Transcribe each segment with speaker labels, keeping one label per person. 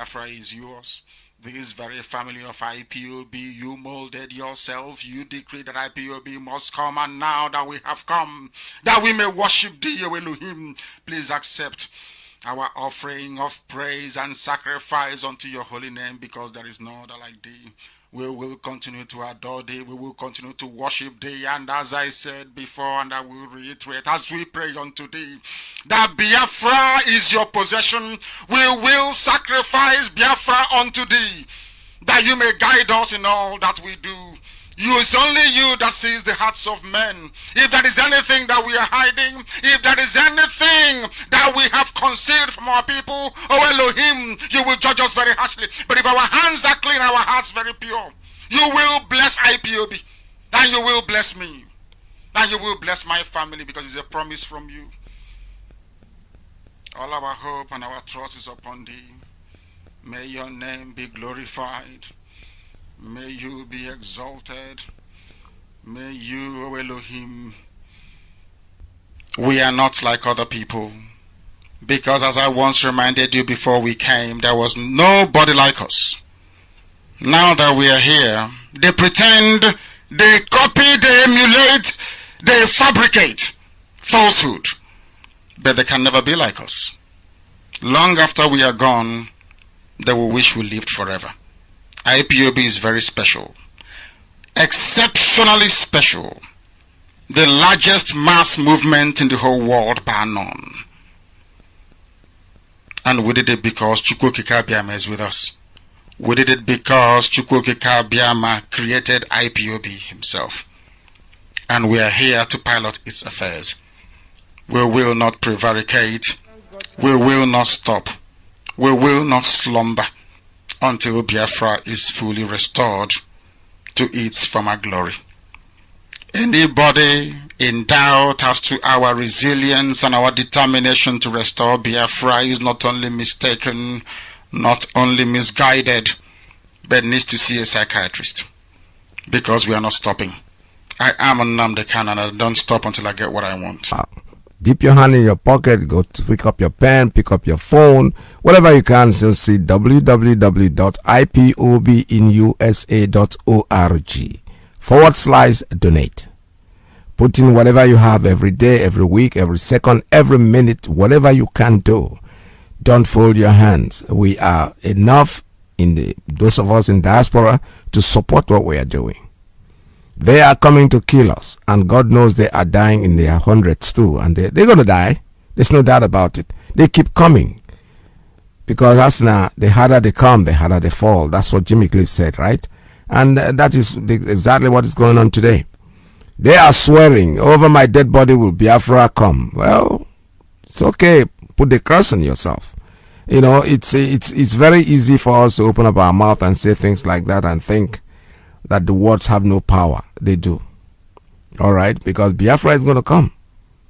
Speaker 1: Biafra is yours. This very family of IPOB, you molded yourself. You decreed that IPOB must come, and now that we have come, that we may worship thee, O Elohim, please accept our offering of praise and sacrifice unto your holy name, because there is no other like thee. We will continue to adore thee. We will continue to worship thee. And as I said before, and I will reiterate, as we pray unto thee, that Biafra is your possession, we will sacrifice Biafra unto thee, that you may guide us in all that we do. It's only you that sees the hearts of men. If there is anything that we are hiding, if there is anything that we have concealed from our people, oh Elohim, you will judge us very harshly. But if our hands are clean, our hearts very pure, you will bless IPOB, and you will bless me, and you will bless my family, because it's a promise from you. All our hope and our trust is upon thee. May your name be glorified. May you be exalted. May you, O Elohim. We are not like other people, because as I once reminded you before we came, there was nobody like us. Now that we are here, they pretend, they copy, they emulate, they fabricate falsehood, but they can never be like us. Long after we are gone, they will wish we lived forever. IPOB is very special, exceptionally special, the largest mass movement in the whole world bar none. And we did it because Chukwuokike Abiama is with us. We did it because Chukwuokike Abiama created IPOB himself. And we are here to pilot its affairs. We will not prevaricate. We will not stop. We will not slumber until Biafra is fully restored to its former glory. Anybody in doubt as to our resilience and our determination to restore Biafra is not only mistaken, not only misguided, but needs to see a psychiatrist, because we are not stopping. I am Nnamdi Kanu, and I don't stop until I get what I want.
Speaker 2: Dip your hand in your pocket, go to pick up your pen, pick up your phone, whatever you can. So see www.ipobinusa.org/donate. Put in whatever you have every day, every week, every second, every minute, whatever you can do. Don't fold your hands. We are enough in those of us in diaspora to support what we are doing. They are coming to kill us, and God knows they are dying in their hundreds too, and they're going to die. There's no doubt about it. They keep coming, because that's now, the harder they come, the harder they fall. That's what Jimmy Cliff said, right? And that is exactly what is going on today. They are swearing, over my dead body will Biafra come. Well, it's okay. Put the curse on yourself. You know, it's very easy for us to open up our mouth and say things like that and think that the words have no power. They do. All right? Because Biafra is going to come.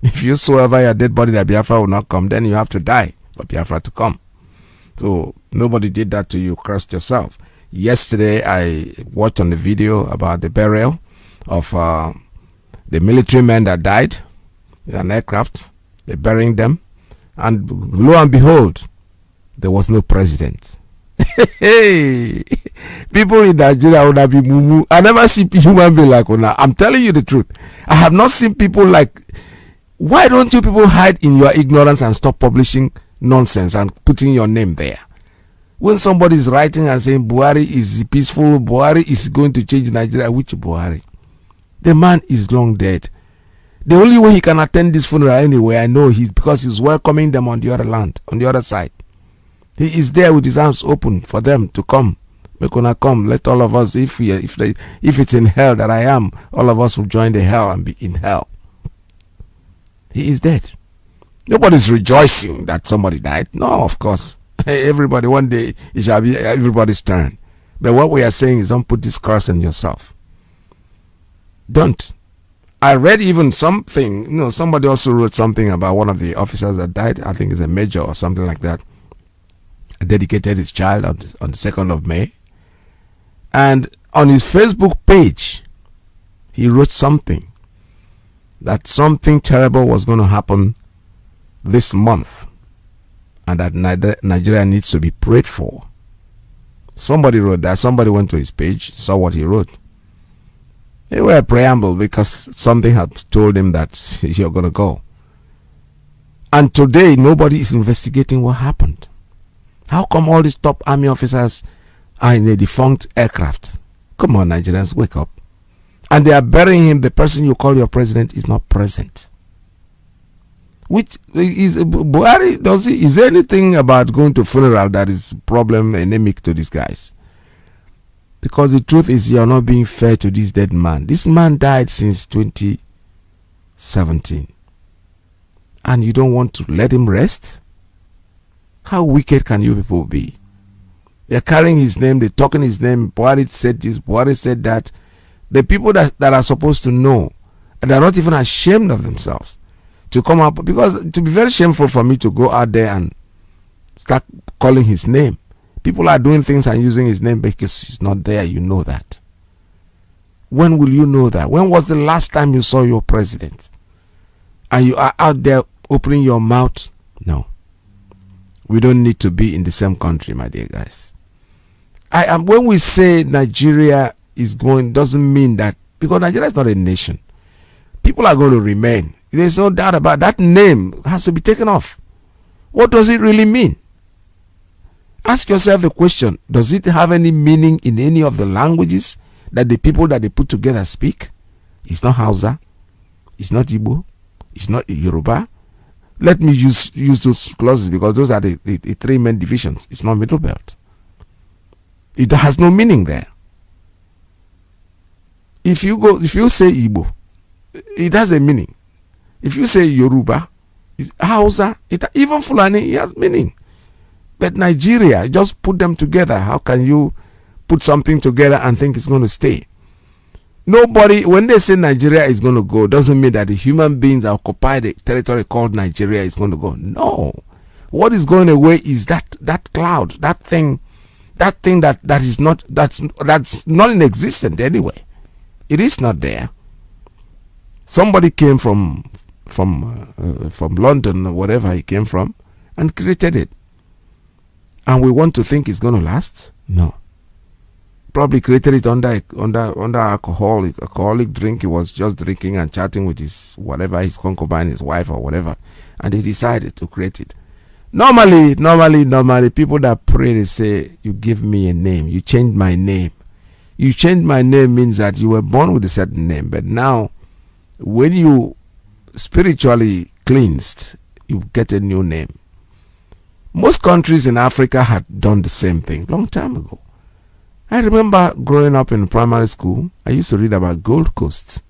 Speaker 2: If you swear over your dead body that Biafra will not come, then you have to die for Biafra to come. So nobody did that to you. Cursed yourself. Yesterday, I watched on the video about the burial of the military men that died in an aircraft. They're burying them. And lo and behold, there was no president. Hey, people in Nigeria would have been mumu. I never see human being like Ona. I'm telling you the truth. I have not seen people like. Why don't you people hide in your ignorance and stop publishing nonsense and putting your name there? When somebody is writing and saying Buhari is peaceful, Buhari is going to change Nigeria, which Buhari? The man is long dead. The only way he can attend this funeral anyway, I know, because he's welcoming them on the other land, on the other side. He is there with his arms open for them to come. We're gonna come. Let all of us, if it's in hell that I am, all of us will join the hell and be in hell. He is dead. Nobody's rejoicing that somebody died. No, of course. Everybody, one day it shall be everybody's turn. But what we are saying is, don't put this curse on yourself. Don't. I read even something. Somebody also wrote something about one of the officers that died. I think it's a major or something like that. Dedicated his child on the 2nd of May, and on his Facebook page he wrote something that something terrible was going to happen this month, and that Nigeria needs to be prayed for. Somebody wrote that. Somebody went to his page, saw what he wrote. It was a preamble because something had told him that you're going to go. And today, nobody is investigating what happened. How come all these top army officers are in a defunct aircraft? Come on, Nigerians, wake up. And they are burying him. The person you call your president is not present. Which is Buhari? Is there anything about going to funeral that is problem endemic to these guys? Because the truth is, you are not being fair to this dead man. This man died since 2017. And you don't want to let him rest? How wicked can you people be? They're carrying his name, they're talking his name. Buhari said this, Buhari said that. The people that are supposed to know, and they're not even ashamed of themselves to come up, because it would be very shameful for me to go out there and start calling his name. People are doing things and using his name because he's not there. You know that. When will you know that? When was the last time you saw your president? And you are out there opening your mouth? No. We don't need to be in the same country, my dear guys. When we say Nigeria is going, doesn't mean that, because Nigeria is not a nation. People are going to remain. There's no doubt about that. Name has to be taken off. What does it really mean? Ask yourself the question, does it have any meaning in any of the languages that the people that they put together speak? It's not Hausa. It's not Igbo. It's not Yoruba. Let me use those clauses because those are the three main divisions. It's not Middle Belt. It has no meaning there. If you say Igbo, it has a meaning. If you say Yoruba, Hausa, even Fulani, it has meaning. But Nigeria, just put them together. How can you put something together and think it's going to stay? Nobody, when they say Nigeria is going to go, doesn't mean that the human beings that occupy the territory called Nigeria is going to go. No. What is going away is that cloud, that thing that is not, that's non-existent anyway. It is not there. Somebody came from London or wherever he came from and created it. And we want to think it's going to last? No. Probably created it under alcoholic drink. He was just drinking and chatting with his concubine, his wife or whatever, and he decided to create it. Normally, people that pray, they say, you give me a name, you change my name. You change my name means that you were born with a certain name, but now, when you spiritually cleansed, you get a new name. Most countries in Africa had done the same thing long time ago. I remember growing up in primary school, I used to read about Gold Coast,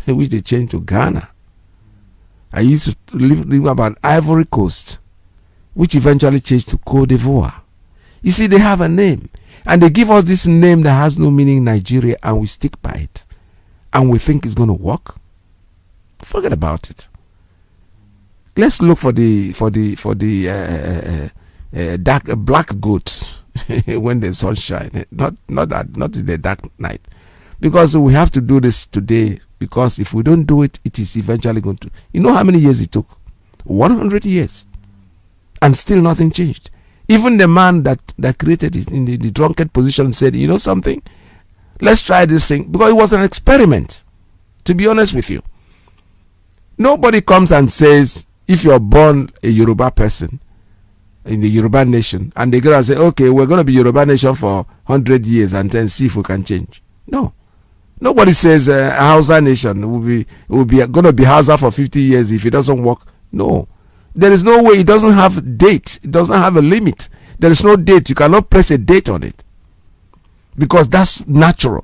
Speaker 2: which they changed to Ghana. I used to read about Ivory Coast, which eventually changed to Cote d'Ivoire. You see, they have a name. And they give us this name that has no meaning in Nigeria, and we stick by it. And we think it's going to work. Forget about it. Let's look for the black goat when the sun shines. Not in the dark night. Because we have to do this today. Because if we don't do it, it is eventually going to. You know how many years it took? 100 years. And still nothing changed. Even the man that created it in the drunkard position said, you know something? Let's try this thing. Because it was an experiment. To be honest with you. Nobody comes and says, if you're born a Yoruba person in the Yoruba nation, and they go and say, okay, we're going to be Yoruba nation for 100 years and then see if we can change. No. Nobody says Hausa nation will be going to be Hausa for 50 years if it doesn't work. No. There is no way. It doesn't have a date. It doesn't have a limit. There is no date. You cannot press a date on it. Because that's natural.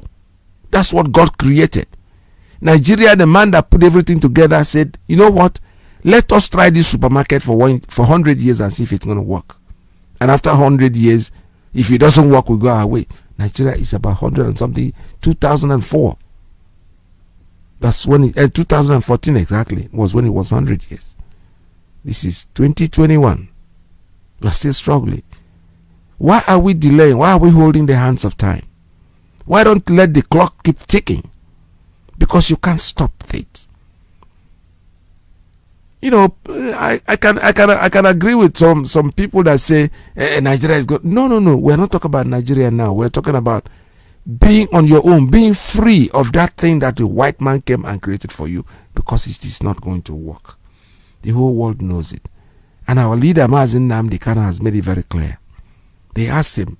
Speaker 2: That's what God created. Nigeria, the man that put everything together, said, you know what? Let us try this supermarket for 100 years and see if it's going to work. And after 100 years, if it doesn't work, we go our way. Nigeria is about 100 and something. 2004. That's when 2014 exactly was when it was 100 years. This is 2021. We're still struggling. Why are we delaying? Why are we holding the hands of time? Why don't let the clock keep ticking? Because you can't stop it. You know, I can agree with some people that say Nigeria is good. No. We're not talking about Nigeria now. We're talking about being on your own, being free of that thing that the white man came and created for you, because it is not going to work. The whole world knows it. And our leader, Mazi Nnamdi Kanu, has made it very clear. They asked him,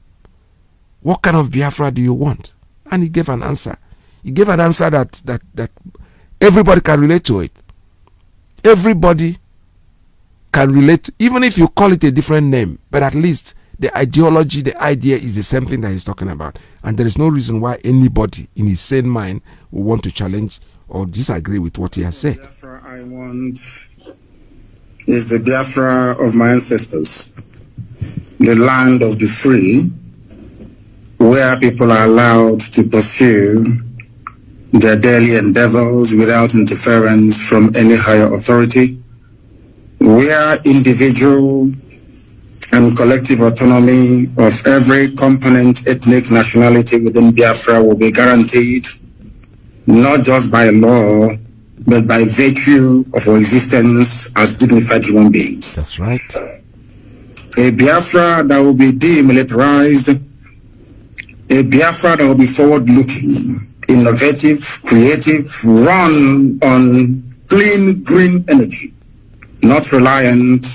Speaker 2: what kind of Biafra do you want? And he gave an answer. He gave an answer that everybody can relate to it. Everybody can relate, even if you call it a different name, but at least the ideology, the idea is the same thing that he's talking about. And there is no reason why anybody in his sane mind will want to challenge or disagree with what he has said.
Speaker 3: The Biafra I want is the Biafra of my ancestors, the land of the free, where people are allowed to pursue their daily endeavors without interference from any higher authority, where individual and collective autonomy of every component, ethnic, nationality within Biafra will be guaranteed, not just by law, but by virtue of our existence as dignified human beings.
Speaker 2: That's right.
Speaker 3: A Biafra that will be demilitarized, a Biafra that will be forward-looking, innovative, creative, run on clean, green energy, not reliant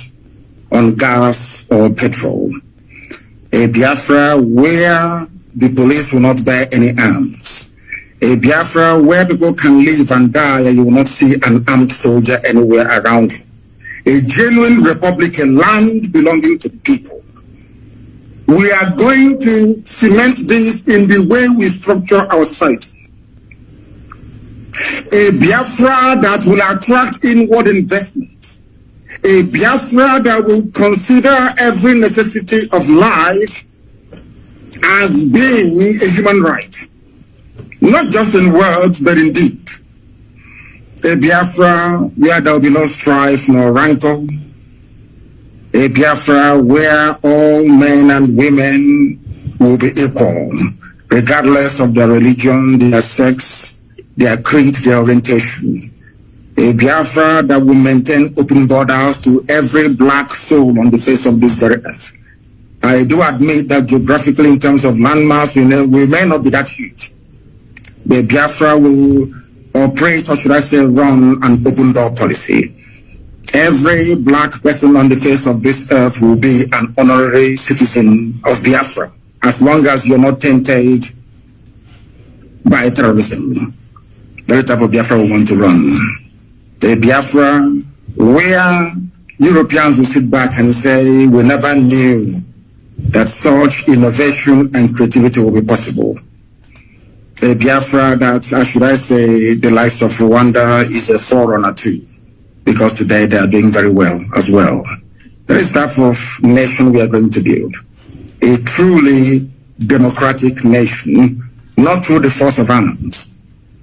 Speaker 3: on gas or petrol. A Biafra where the police will not bear any arms. A Biafra where people can live and die and you will not see an armed soldier anywhere around you. A genuine republic, a land belonging to the people. We are going to cement this in the way we structure our society. A Biafra that will attract inward investment. A Biafra that will consider every necessity of life as being a human right. Not just in words, but in deed. A Biafra where there will be no strife nor rancor. A Biafra where all men and women will be equal, regardless of their religion, their sex, their creed, their orientation. A Biafra that will maintain open borders to every black soul on the face of this very earth. I do admit that geographically, in terms of landmass, we may not be that huge. The Biafra will operate, or should I say, run an open door policy. Every black person on the face of this earth will be an honorary citizen of Biafra, as long as you're not tainted by terrorism. That is the type of Biafra we want to run. A Biafra where Europeans will sit back and say, we never knew that such innovation and creativity will be possible. A Biafra that, should I say, the likes of Rwanda is a forerunner to, because today they are doing very well as well. That is the type of nation we are going to build. A truly democratic nation, not through the force of arms,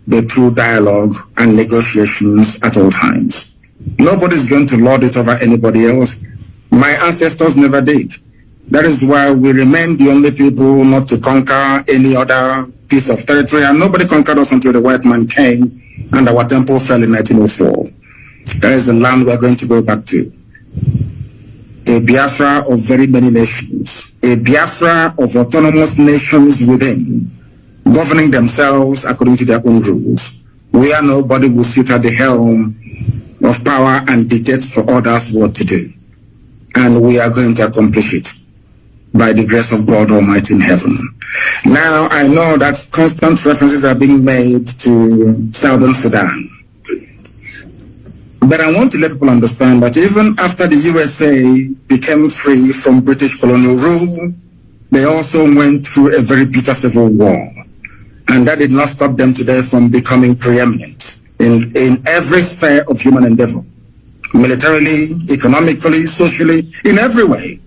Speaker 3: but through dialogue and negotiations at all times. Nobody's going to lord it over anybody else. My ancestors never did. That is why we remain the only people not to conquer any other piece of territory, and nobody conquered us until the white man came and our temple fell in 1904. That is the land we are going to go back to. A Biafra of very many nations. A Biafra of autonomous nations within, governing themselves according to their own rules, where nobody will sit at the helm of power and dictate for others what to do. And we are going to accomplish it by the grace of God Almighty in heaven. Now, I know that constant references are being made to Southern Sudan. But I want to let people understand that even after the USA became free from British colonial rule, they also went through a very bitter civil war. And that did not stop them today from becoming preeminent in every sphere of human endeavor. Militarily, economically, socially, in every way.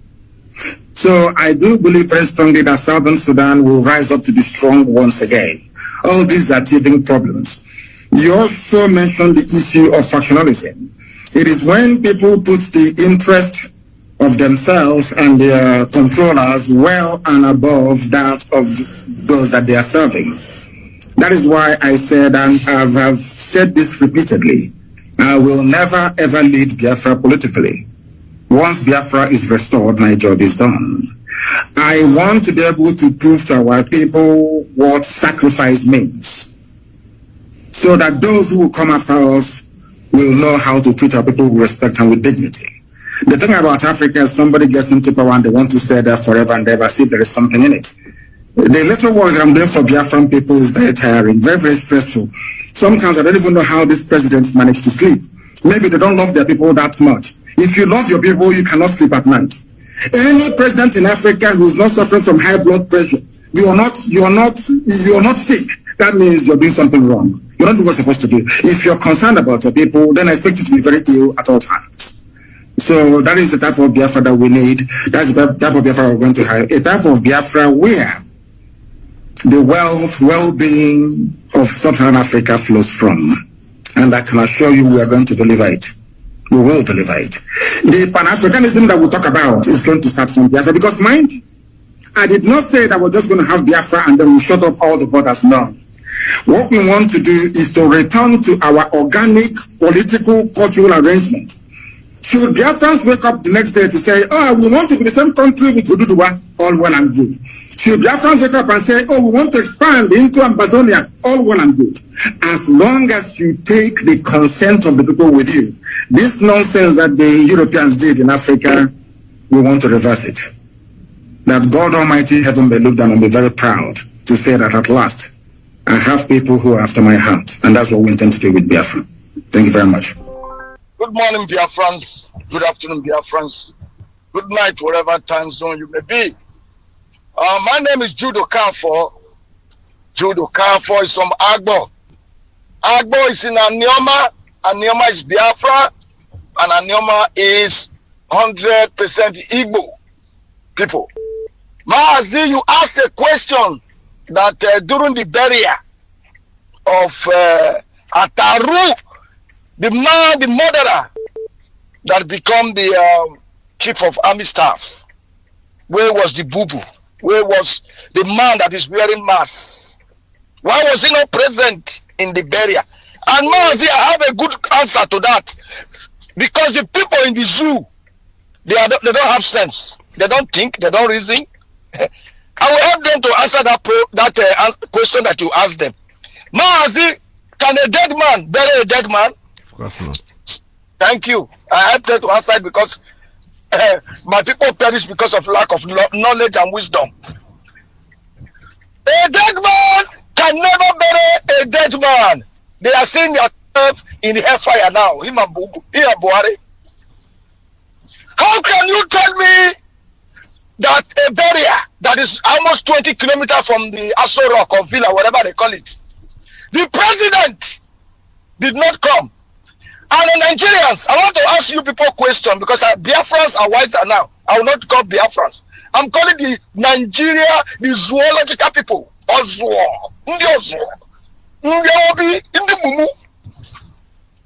Speaker 3: So I do believe very strongly that Southern Sudan will rise up to be strong once again. All these are teething problems. You also mentioned the issue of factionalism. It is when people put the interest of themselves and their controllers well and above that of those that they are serving. That is why I said, and I have said this repeatedly, I will never ever lead Biafra politically. Once Biafra is restored, my job is done. I want to be able to prove to our people what sacrifice means, so that those who will come after us will know how to treat our people with respect and with dignity. The thing about Africa is somebody gets into power and they want to stay there forever and ever, see if there is something in it. The little work that I'm doing for Biafran people is very tiring, very, very stressful. Sometimes I don't even know how these presidents manage to sleep. Maybe they don't love their people that much. If you love your people, you cannot sleep at night. Any president in Africa who is not suffering from high blood pressure, you are not sick. That means you're doing something wrong. You're not doing what you're supposed to do. If you're concerned about your people, then I expect you to be very ill at all times. So that is the type of Biafra that we need. That's the type of Biafra we're going to have. A type of Biafra where the wealth, well-being of Sub-Saharan Africa flows from. And I can assure you we are going to deliver it. We will deliver it. The Pan-Africanism that we talk about is going to start from Biafra. Because mind, I did not say that we're just going to have Biafra and then we shut up all the borders. No. What we want to do is to return to our organic political cultural arrangement. Should Biafrans wake up the next day to say, oh, we want to be the same country with Oduduwa, all well and good. Should Biafrans wake up and say, oh, we want to expand into Amazonia, all well and good. As long as you take the consent of the people with you, this nonsense that the Europeans did in Africa, we want to reverse it. That God Almighty Heaven may look down and be very proud to say that at last, I have people who are after my heart, and that's what we intend to do with Biafra. Thank you very much.
Speaker 4: Good morning, Biafrans. Good afternoon, Biafrans. Good night, whatever time zone you may be. My name is Jude Okafor. Jude Okafor is from Agbo. Agbo is in Anioma. Anioma is Biafra. And Anioma is 100% Igbo people. Maazdi, you asked a question that during the burial of Ataru, the man, the murderer that become the chief of army staff, where was the boo-boo? Where was the man that is wearing mask? Why was he not present in the burial? And Maazdi, I have a good answer to that. Because the people in the zoo, they don't have sense. They don't think, they don't reason. I will help them to answer that question that you asked them. Maazdi, can a dead man bury a dead man?
Speaker 2: Of course not.
Speaker 4: Thank you. I helped them to answer it because my people perish because of lack of knowledge and wisdom. A dead man can never bury a dead man. They are seeing themselves in the hellfire now. Him and Buhari. How can you tell me that a barrier that is almost 20 kilometers from the Aso Rock or Villa, whatever they call it, the president did not come? And the Nigerians, I want to ask you people a question because Biafrans are wiser now. I will not call Biafrans. I'm calling the Nigeria, the zoological people. Ozuo. Ndi Ozuo. Ndi Obi. Ndi Mumu.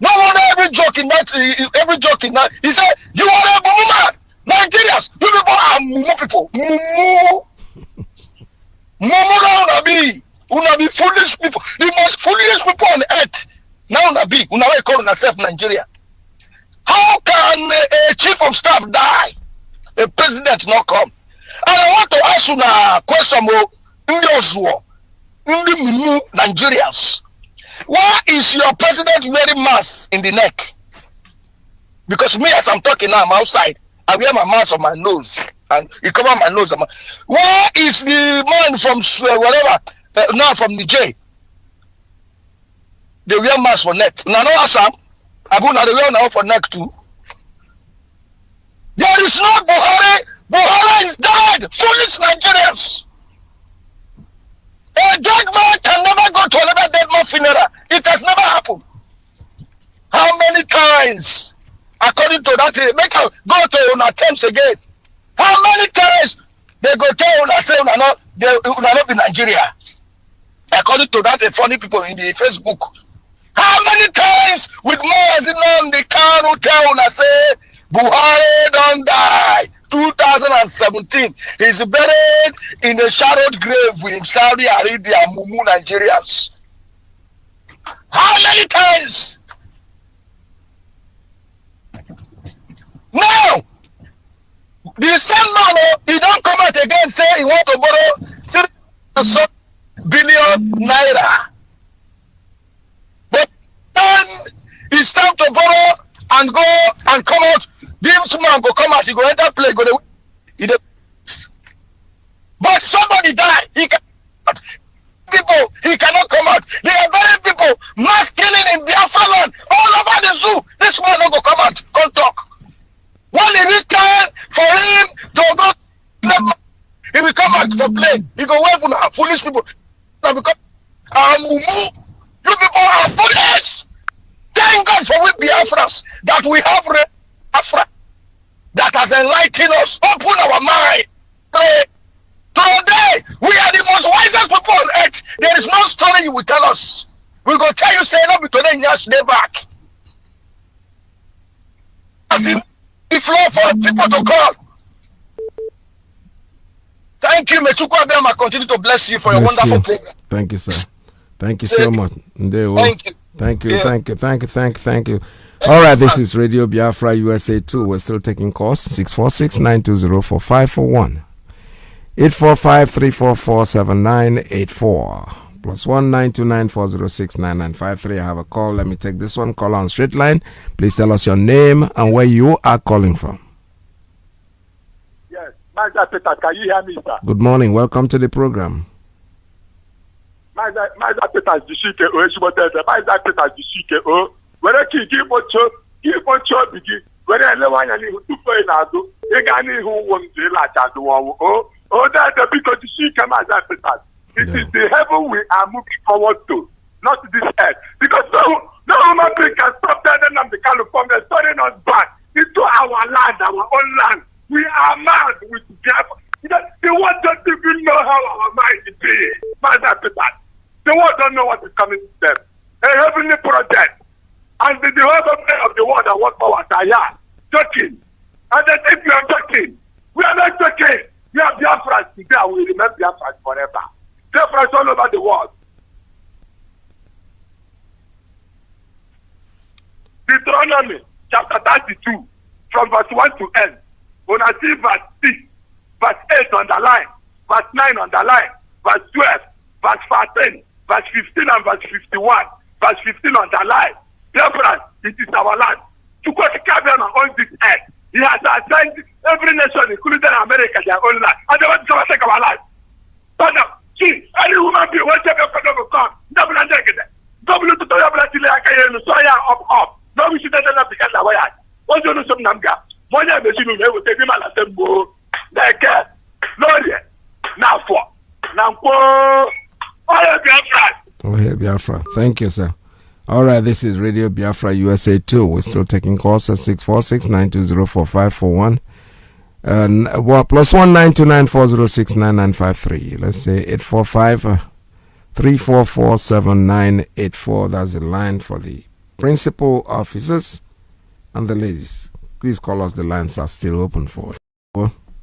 Speaker 4: No wonder every joke in that, he said, you are a Mumu man. Nigerians, you people are Mumu people. Mumu. Mumu Unabi foolish people. The most foolish people on earth. Now Unabi call yourself Nigeria. How can a chief of staff die? A president not come? And I want to ask you a question, Nigerians. Why is your president wearing mask in the neck? Because me, as I'm talking now, I'm outside. I wear my mask on my nose. And it cover my nose. Why is the man from whatever, now from Niger, they wear mask for neck? Now, no, Assam. Abuna, they wear now for neck too. There is no Buhari. Buhari is dead. Foolish Nigerians. A dead man can never go to another dead man funeral. It has never happened. How many times, according to that, make her go to una attempts again? How many times they go tell una say una not be Nigeria? According to that, funny people in the Facebook. How many times with Maazdi Nnamdi Kanu tell una say Buhari don't die? 2017, he's buried in a shadowed grave in Saudi Arabia, Mumu Nigerians. How many times? Now, the same man, he don't come out again say he want to borrow 3 billion naira. But then it's time to borrow and go and come out. This man go come out, he go enter play, go the but somebody die, he cannot. People, he cannot come out. They are burying people, mass killing in Biafra land, all over the zoo. This man no go come out, can't talk. When it is time for him to go, he will come out for play. He go wave now, foolish people. Because you people are foolish. Thank God for we Biafras that we have Biafra that has enlightened us, open our mind. Today, we are the most wisest people on earth. There is no story you will tell us. We go tell you, say, no, but today, yes, they back. As in the floor for people to call. Thank you, Mechuku Abema. Continue to bless you for your wonderful program.
Speaker 2: Thank you, sir. Thank you so much.
Speaker 4: Thank you.
Speaker 2: Thank you,
Speaker 4: Yeah.
Speaker 2: thank you. All right, this is Radio Biafra USA 2. We're still taking calls. 646-920-4541. 845-344-7984. +1 929-406-9953. I have a call. Let me take this one. Call on straight line. Please tell us your name and where you are calling from.
Speaker 5: Yes, Master Peter, can you hear me, sir?
Speaker 2: Good morning. Welcome to the program.
Speaker 5: Master Peter Jishike O Eshiboteze, Master Peter Jishike O. Where ki gibocho bigi. Where elewanya ni tupo inazo. Ega ni hu wonje la chadu wo. Oh, that's the because Jishike Master Peter. It is the heaven we are moving forward to, not this earth. Because no human being can stop telling them the California turning us back into our land, our own land. We are mad with Biafra. The world don't even know how our mind is. Master Peter. The world don't know what is coming to them. A heavenly project. And the development of the world and what powers are here. Joking. And they think we are joking. We are not joking. We are Biafrans today and we remember Biafrans forever. Biafrans all over the world. Deuteronomy chapter 32 from verse 1 to end. When I see verse 6, verse 8 on the line, verse 9 on the line, verse 12, verse 14, verse 15 and verse 51, verse 15 on the line. Biafra, it is our land. To go to Cameroon on this earth, he has assigned every nation, including America, their own land. And they want to take our land. But now, see, any woman be whatever will come. Double and take it. Double to the up. No, we should not because of our what's your name? Namga. One year, the children will take him out of them. Like, Lord, now for. Now for.
Speaker 2: Oh, here, Biafra. Thank you, sir. All right, this is Radio Biafra USA 2. We're still taking calls at 646-920-4541. +1 929-406-9953. Let's say 845-344-7984. That's the line for the principal officers and the ladies. Please call us. The lines are still open for it.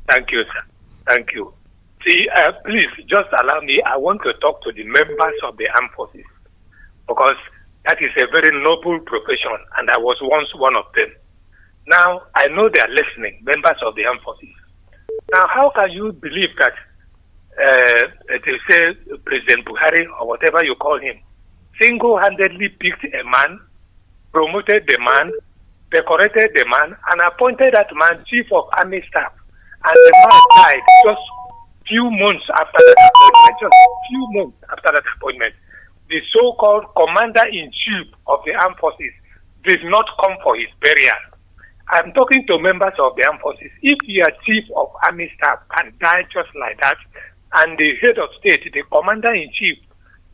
Speaker 5: Thank you, sir. Thank you. See, please, just allow me. I want to talk to the members of the armed forces because that is a very noble profession, and I was once one of them. Now, I know they are listening, members of the armed forces. Now, how can you believe that they say President Buhari, or whatever you call him, single-handedly picked a man, promoted the man, decorated the man, and appointed that man chief of army staff, and the man died just few months after that appointment. The so-called commander-in-chief of the armed forces did not come for his burial. I'm talking to members of the armed forces. If your chief of army staff can die just like that, and the head of state, the commander-in-chief,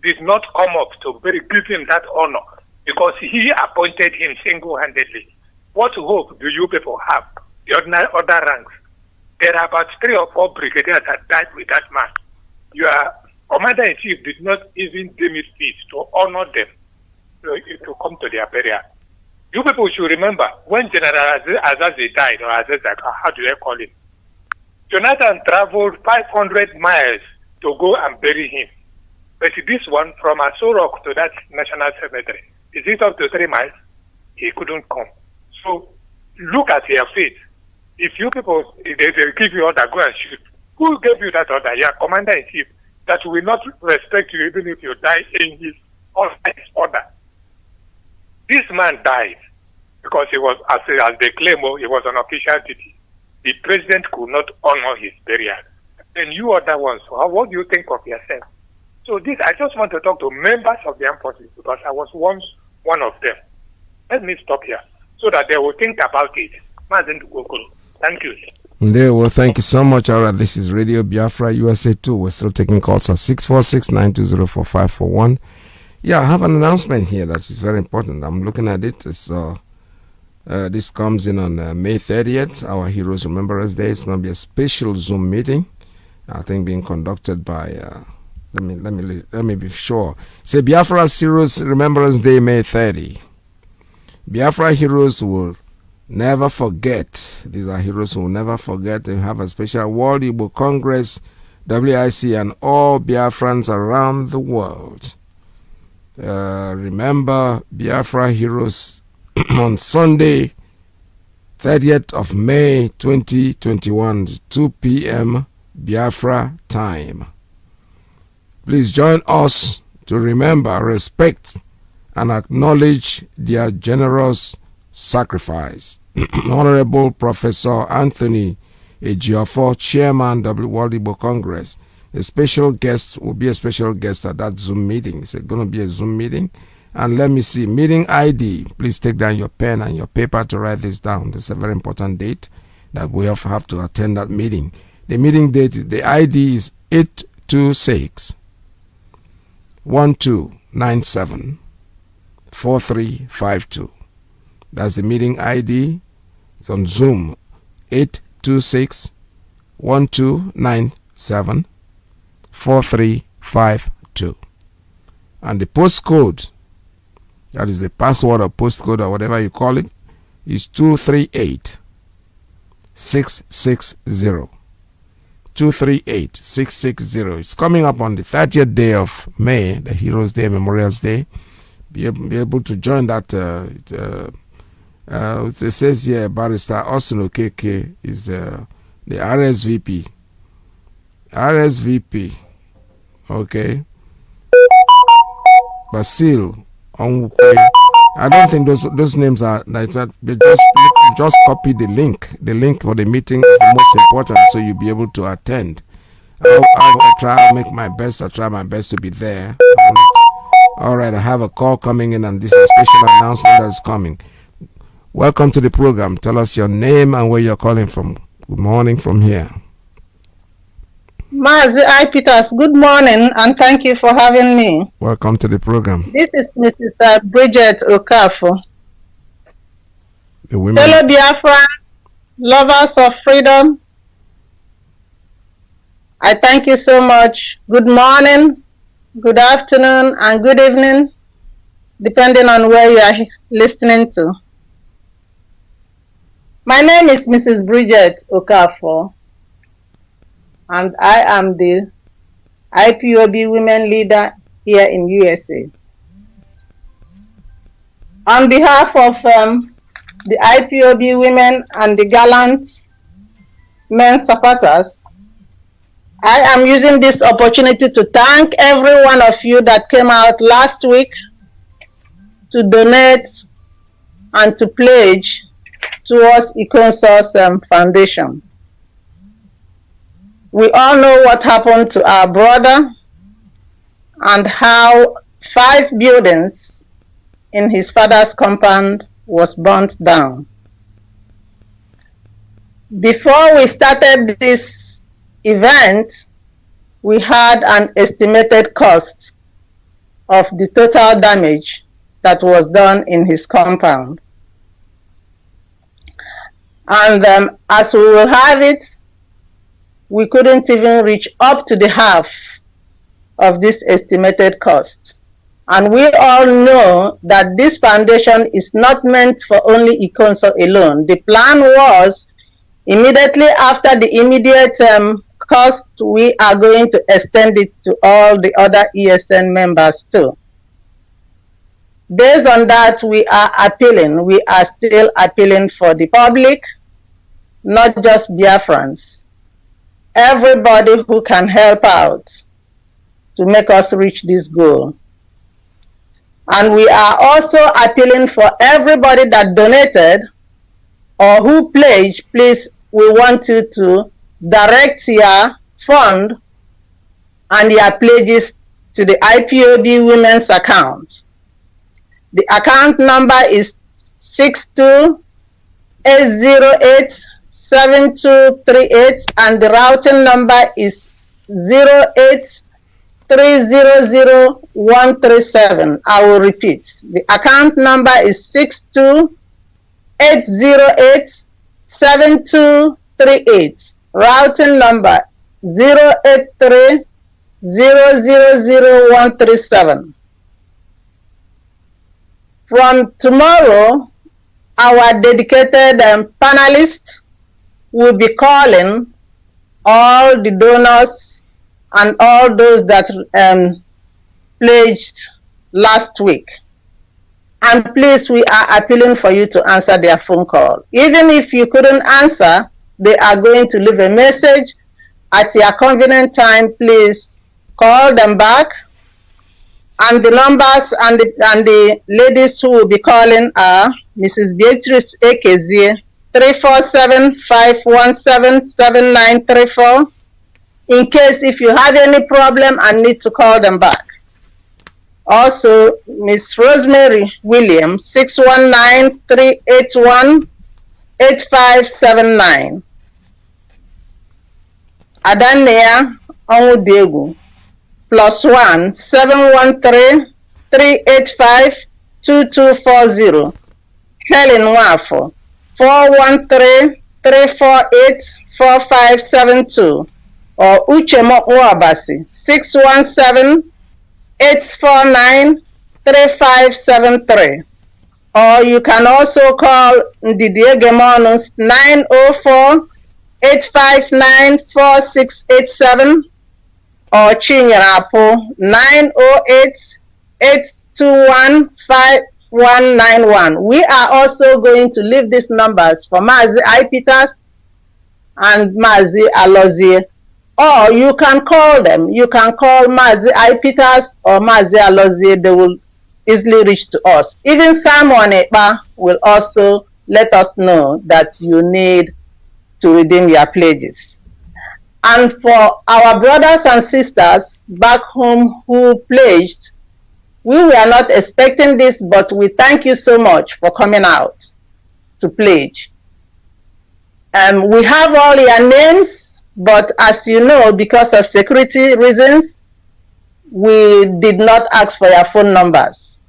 Speaker 5: did not come up to give him that honor because he appointed him single-handedly, what hope do you people have? The other ranks. There are about 3 or 4 brigadiers that died with that man. Your commander-in-chief did not even deem it fit to honor them to come to their burial. You people should remember when General Azazi died, or Azazi, how do they call him? Jonathan traveled 500 miles to go and bury him. But this one, from Asorok to that national cemetery, is it up to 3 miles? He couldn't come. So look at their fate. If you people, they give you order, go and shoot. Who gave you that order? Yeah, commander-in-chief, that will not respect you even if you die in his order. This man died because he was, as they claim, he was on official duty. The president could not honor his burial. And you other ones, what do you think of yourself? So this, I just want to talk to members of the armed forces because I was once one of them. Let me stop here so that they will think about it. Thank you.
Speaker 2: There, well, thank you so much. All right, this is Radio Biafra USA 2. We're still taking calls at 646-920-4541. Yeah, I have an announcement here that is very important. I'm looking at it. It's, this comes in on May 30th, our Heroes Remembrance Day. It's going to be a special Zoom meeting, I think, being conducted by. Let me be sure. Say Biafra Heroes Remembrance Day, May 30. Biafra heroes will never forget. These are heroes who will never forget. They have a special World Igbo Congress, WIC, and all Biafrans around the world. Remember Biafra heroes on Sunday, 30th of May 2021, 2 p.m. Biafra time. Please join us to remember, respect, and acknowledge their generous sacrifice. Honorable Professor Anthony Ejiofor, Chairman of the World Igbo Congress. The special guest will be a special guest at that Zoom meeting. It's going to be a Zoom meeting. And let me see, meeting ID. Please take down your pen and your paper to write this down. This is a very important date that we have to attend that meeting. The meeting date, the ID is 826 1297 4352. That's the meeting ID. It's on Zoom, 826 1297 4352. And the postcode, that is the password or postcode or whatever you call it, is 238 660. 238 660. It's coming up on the 30th day of May, the Heroes Day, Memorials Day. Be able to join that. It says here, Barrister Austin Okeke is the RSVP. RSVP. Okay. Basil Onwukwe. I don't think those names are like that. Just copy the link. The link for the meeting is the most important, so you'll be able to attend. I'll try my best to be there. All right, I have a call coming in, and this is a special announcement that is coming. Welcome to the program. Tell us your name and where you're calling from. Good morning from here.
Speaker 6: Mazi I. Peters, good morning, and thank you for having me.
Speaker 2: Welcome to the program.
Speaker 6: This is Mrs. Bridget Okafor.
Speaker 2: The women.
Speaker 6: Fellow Biafran, lovers of freedom, I thank you so much. Good morning, good afternoon, and good evening, depending on where you are listening to. My name is Mrs. Bridget Okafor, and I am the IPOB women leader here in USA. On behalf of the IPOB women and the gallant men supporters, I am using this opportunity to thank every one of you that came out last week to donate and to pledge towards Ikonsos Foundation. We all know what happened to our brother and how 5 buildings in his father's compound was burnt down. Before we started this event, we had an estimated cost of the total damage that was done in his compound. And as we will have it, we couldn't even reach up to the half of this estimated cost. And we all know that this foundation is not meant for only Ikonso alone. The plan was immediately after the immediate cost, we are going to extend it to all the other ESN members too. Based on that, we are appealing. We are still appealing for the public not just Biafrans, everybody who can help out to make us reach this goal. And we are also appealing for everybody that donated or who pledged. Please, we want you to direct your fund and your pledges to the IPOB Women's account. The account number is 62-808-7238 and the routing number is 08300137. I will repeat. The account number is 62-808-7238. Routing number 0830000137. From tomorrow, our dedicated panelists will be calling all the donors and all those that pledged last week. And please, we are appealing for you to answer their phone call. Even if you couldn't answer, they are going to leave a message at your convenient time. Please call them back. And the numbers and the ladies who will be calling are Mrs. Beatrice Ekezie, 347-517-7934. In case if you have any problem and need to call them back. Also, Miss Rosemary Williams, 619-381-8579. Adania Onwudegu, +1-713-385-2240. Helen Wafo, 413-348-4572. Or Uchemo Uabasi, 617-849-3573. Or you can also call Didier Gemonus 904-859-4687 or Chinyarapo 908-821-5191. We are also going to leave these numbers for Mazi I. Peters and Mazi Alozie. Or you can call them. You can call Mazi I. Peters or Mazi Alozie. They will easily reach to us. Even Simon Ekpa will also let us know that you need to redeem your pledges. And for our brothers and sisters back home who pledged, we were not expecting this, but we thank you so much for coming out to pledge. We have all your names, but as you know, because of security reasons, we did not ask for your phone numbers.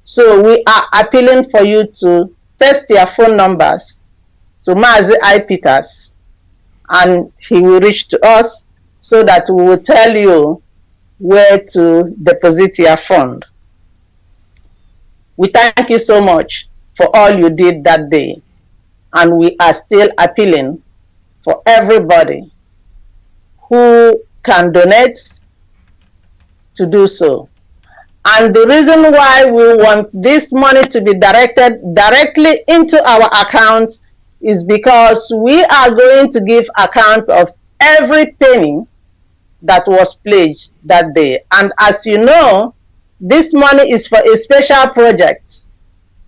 Speaker 6: So we are appealing for you to test your phone numbers to Mazi I. Peters, and he will reach to us so that we will tell you where to deposit your fund. We thank you so much for all you did that day, and we are still appealing for everybody who can donate to do so. And the reason why we want this money to be directed directly into our account is because we are going to give account of every penny that was pledged that day. And as you know, this money is for a special project.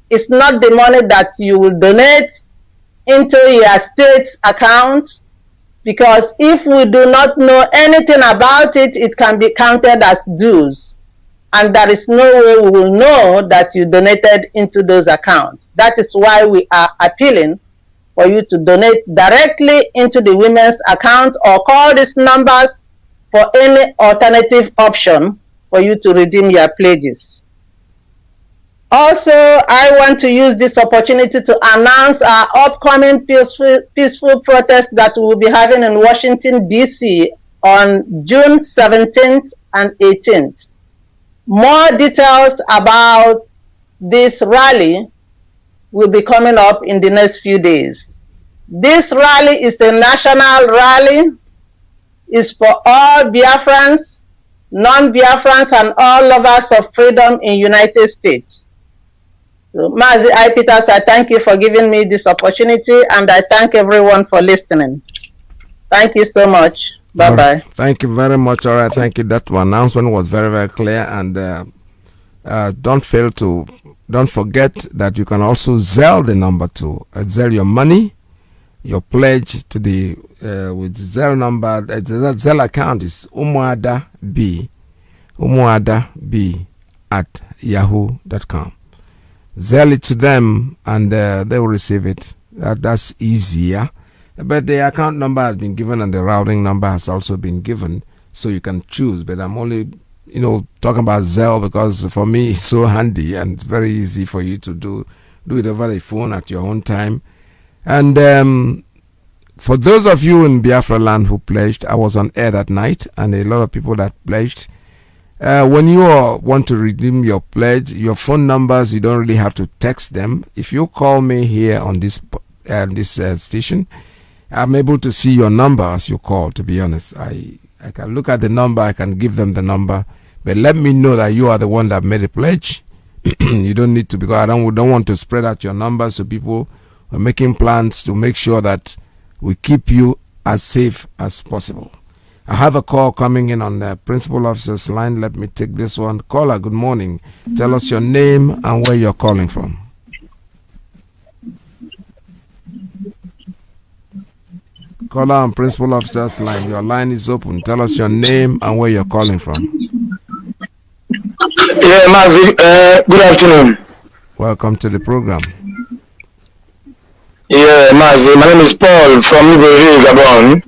Speaker 6: It's not the money that you will donate into your state's account, because if we do not know anything about it, it can be counted as dues. And there is no way we will know that you donated into those accounts. That is why we are appealing for you to donate directly into the women's account or call these numbers for any alternative option for you to redeem your pledges. Also, I want to use this opportunity to announce our upcoming peaceful protest that we will be having in Washington, D.C. on June 17th and 18th. More details about this rally will be coming up in the next few days. This rally is a national rally. It's for all Biafrans, non-Biafrans, and all lovers of freedom in United States. So, Mazi I. Peters, I thank you for giving me this opportunity, and I thank everyone for listening. Thank you so much. Bye-bye.
Speaker 2: Thank you very much. All right, thank you. That announcement was very, very clear. And don't forget that you can also Zelle the number too. Zelle your money, your pledge to the with Zelle number. That Zelle account is umuada b at yahoo.com. Zelle it to them, and they will receive it. That's easier. But the account number has been given, and the routing number has also been given, so you can choose. But I'm only, talking about Zelle because for me it's so handy and it's very easy for you to do it over the phone at your own time. And for those of you in Biafra land who pledged, I was on air that night, and a lot of people that pledged. When you want to redeem your pledge, your phone numbers, you don't really have to text them. If you call me here on this station, I'm able to see your number as you call. To be honest, I can look at the number, I can give them the number, but let me know that you are the one that made a pledge. You don't need to, because I don't want to spread out your number, so people are making plans to make sure that we keep you as safe as possible. I have a call coming in on the principal officer's line. Let me take this one. Caller, good morning. Tell us your name and where you're calling from. Caller on principal officer's line. Your line is open. Tell us your name and where you're calling from.
Speaker 7: Yeah, Mazi, good afternoon.
Speaker 2: Welcome to the program.
Speaker 7: Yeah, Mazi, my name is Paul from Libreville, Gabon.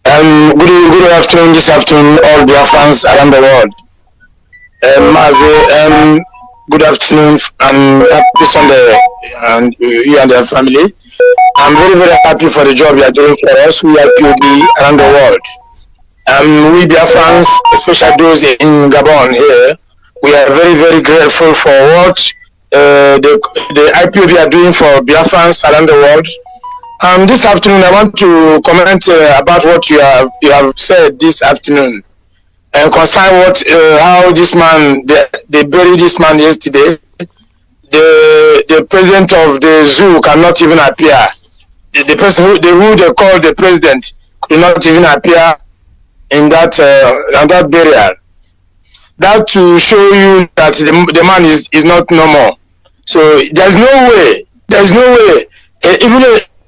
Speaker 7: Good afternoon, this afternoon, all Biafrans around the world. Mazi, good afternoon and happy Sunday, and you and your family. I'm very, very happy for the job you are doing for us. We are POB around the world. We Biafrans, especially those in Gabon here, we are very, very grateful for what the IPOB are doing for Biafrans around the world. This afternoon, I want to comment about what you have said this afternoon, and concern how this man they buried this man yesterday. The president of the zoo cannot even appear. The person who they call the president could not even appear in that burial. That to show you that the man is not normal. So there's no way.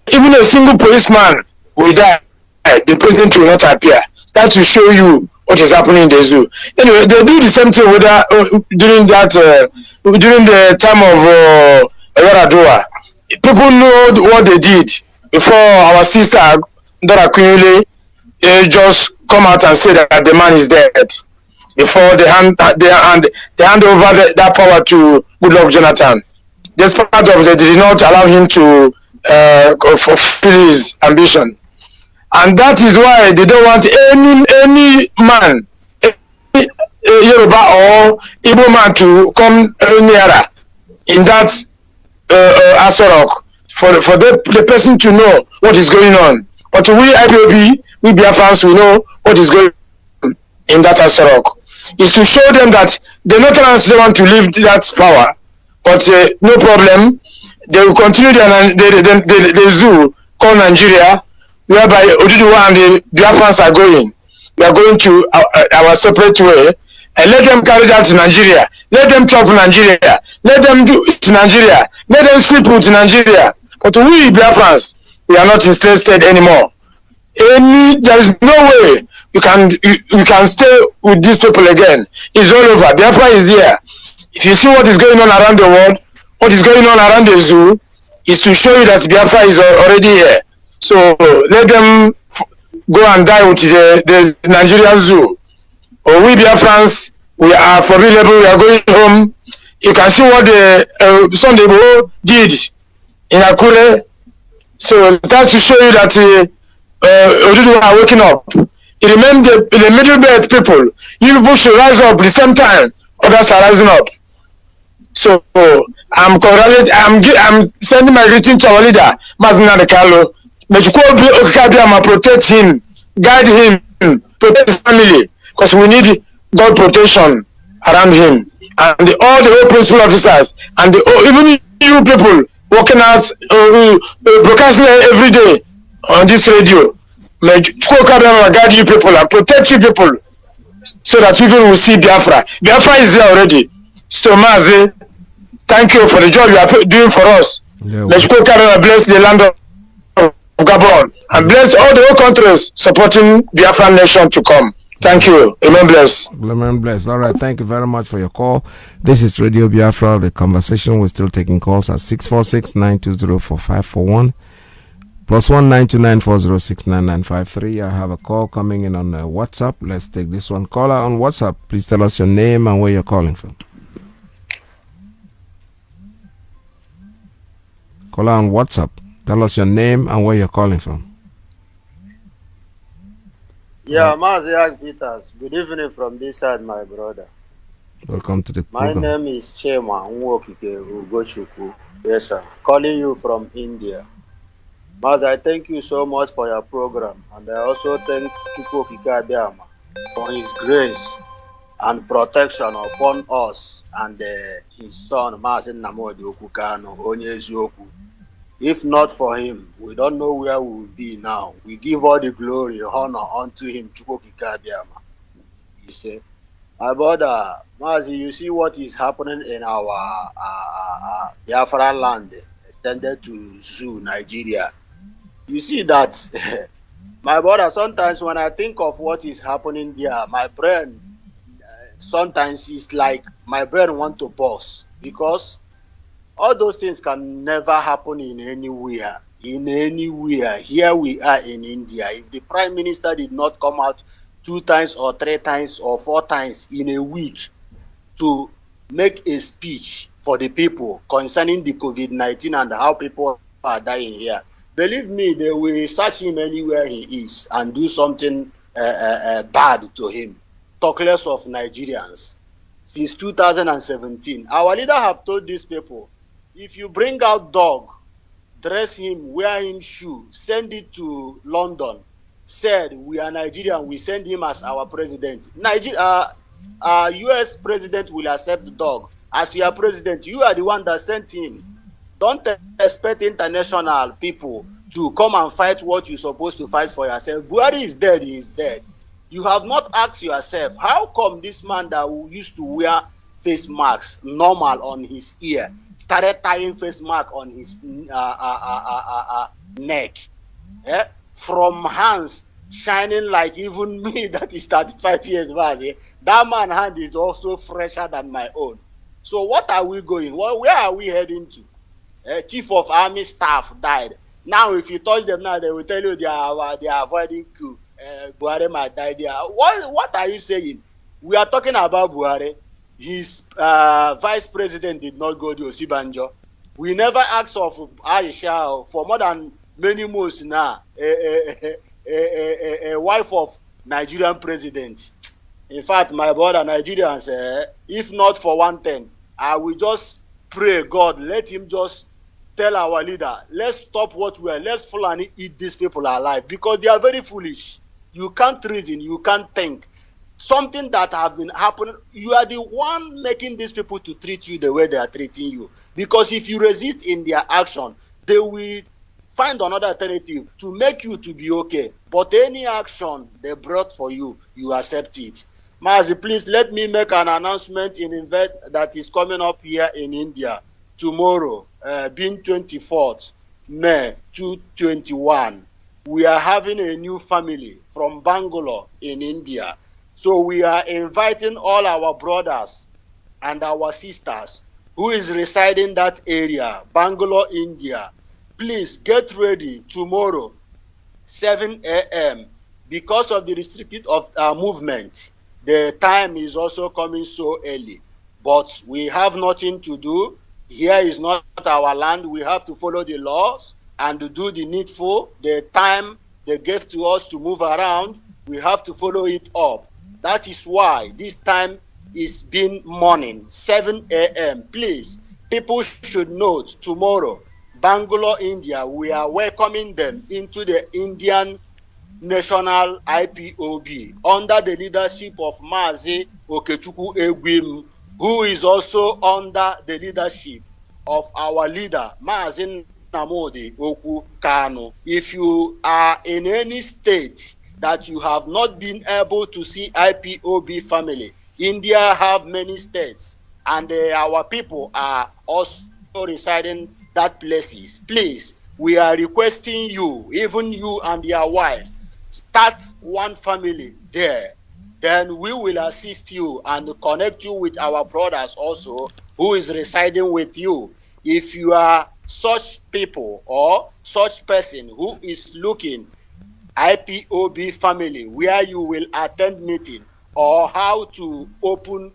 Speaker 7: Even a single policeman will die. The president will not appear. That to show you what is happening in the zoo. Anyway, they do the same thing during the time of Yaradua. People know what they did before our sister Dora Kunyele just come out and say that the man is dead. Before they hand over that power to Goodluck Jonathan. Despite of they did not allow him to fulfill his ambition. And that is why they don't want any man, Yoruba or Igbo man, to come nearer in that Asorok for the person to know what is going on. But we IPOB, we Biafrans, we know what is going on in that Asorok. Is to show them that the Northerners don't want to leave that power, but no problem. They will continue the zoo called Nigeria, whereby Oduduwa and the Biafrans are going. We are going to our separate way, and let them carry that to Nigeria. Let them chop Nigeria. Let them do it to Nigeria. Let them sleep with Nigeria. But we Biafrans, we are not interested anymore. There is no way you can stay with these people again. It's all over. Biafra is here. If you see what is going on around the world, what is going on around the zoo, is to show you that Biafra is already here. So let them go and die with the Nigerian zoo. Or we Biafrans, we are for real, we are going home. You can see what the Sunday Igboho did in Akure. So that's to show you that Oduduwa are waking up. It remains the middle belt people. You people should rise up at the same time. Others are rising up. So I'm sending my greeting to our leader, Mazina Dekalo. May you protect him, guide him, protect his family, because we need God protection around him. And all the principal officers and even you people working out, broadcasting every day on this radio. May Chukwuka guide you people and protect you people so that people will see Biafra. Biafra is there already. So Mazi, thank you for the job you are doing for us. May Chukwuka bless the land of Gabon and bless all the whole countries supporting Biafra nation to come. Thank you. Amen bless.
Speaker 2: Amen bless. All right. Thank you very much for your call. This is Radio Biafra. The conversation, we're still taking calls at 646-920-4541 plus 19294069953. I have a call coming in on WhatsApp. Let's take this one. Caller on WhatsApp. Please tell us your name and where you're calling from. Caller on WhatsApp. Tell us your name and where you're calling from.
Speaker 8: Yeah, Maziak Peters. Good evening from this side, my brother.
Speaker 2: Welcome to the
Speaker 8: My
Speaker 2: program.
Speaker 8: name is Chema Nwokike Ugochukwu. Yes, sir. Calling you from India. Maz, I thank you so much for your program. And I also thank Chukwokike Abiyama for his grace and protection upon us and his son, Mazin Namodi Okukano, Onyezuoku. If not for him, we don't know where we will be now. We give all the glory, honor unto him, Chukwokike Abiyama. He said, my brother, Mazi, you see what is happening in our Biafra land, extended to Zoo, Nigeria. You see that, my brother, sometimes when I think of what is happening there, my brain, sometimes it's like my brain wants to burst, because all those things can never happen in anywhere. Here we are in India. If the Prime Minister did not come out 2 times or 3 times or 4 times in a week to make a speech for the people concerning the COVID-19 and how people are dying here, believe me, they will search him anywhere he is and do something bad to him. Talk less of Nigerians. Since 2017, our leader have told these people, if you bring out dog, dress him, wear him shoe, send it to London, said we are Nigerian, we send him as our president. US president will accept the dog as your president. You are the one that sent him. Don't expect international people to come and fight what you're supposed to fight for yourself. Buhari is dead, he is dead. You have not asked yourself, how come this man that used to wear face masks normal on his ear started tying face mask on his neck? From hands shining like even me that is 35 years old. That man's hand is also fresher than my own. So what are we going? Well, where are we heading to? Chief of Army Staff died. Now if you touch them now, they will tell you they are avoiding coup. Buhari might die there. What are you saying? We are talking about Buhari. His vice president did not go to Osibanjo. We never asked of Aisha for more than many months now. A wife of Nigerian president. In fact, my brother, Nigerians, if not for one thing, I will just pray God, let him just tell our leader, let's stop what we are, let's fully eat these people alive, because they are very foolish. You can't reason, you can't think. Something that have been happening, you are the one making these people to treat you the way they are treating you. Because if you resist in their action, they will find another alternative to make you to be okay. But any action they brought for you, you accept it. Mazi, please let me make an announcement in event that is coming up here in India tomorrow, being 24th May 2021. We are having a new family from Bangalore in India. So we are inviting all our brothers and our sisters who is residing that area, Bangalore, India. Please get ready tomorrow, 7 a.m. Because of the restricted of movement, the time is also coming so early. But we have nothing to do. Here is not our land. We have to follow the laws and do the needful. The time they gave to us to move around, we have to follow it up. That is why this time is being morning, 7 a.m. Please, people should note tomorrow, Bangalore, India, we are welcoming them into the Indian National IPOB under the leadership of Mazi Okechukwu Egwim, who is also under the leadership of our leader, Maazin Nnamdi Okwu Kanu. If you are in any state that you have not been able to see IPOB family, India have many states, and our people are also residing that places. Please, we are requesting you, even you and your wife, start one family there. Then we will assist you and connect you with our brothers also who is residing with you. If you are such people or such person who is looking IPOB family where you will attend meeting or how to open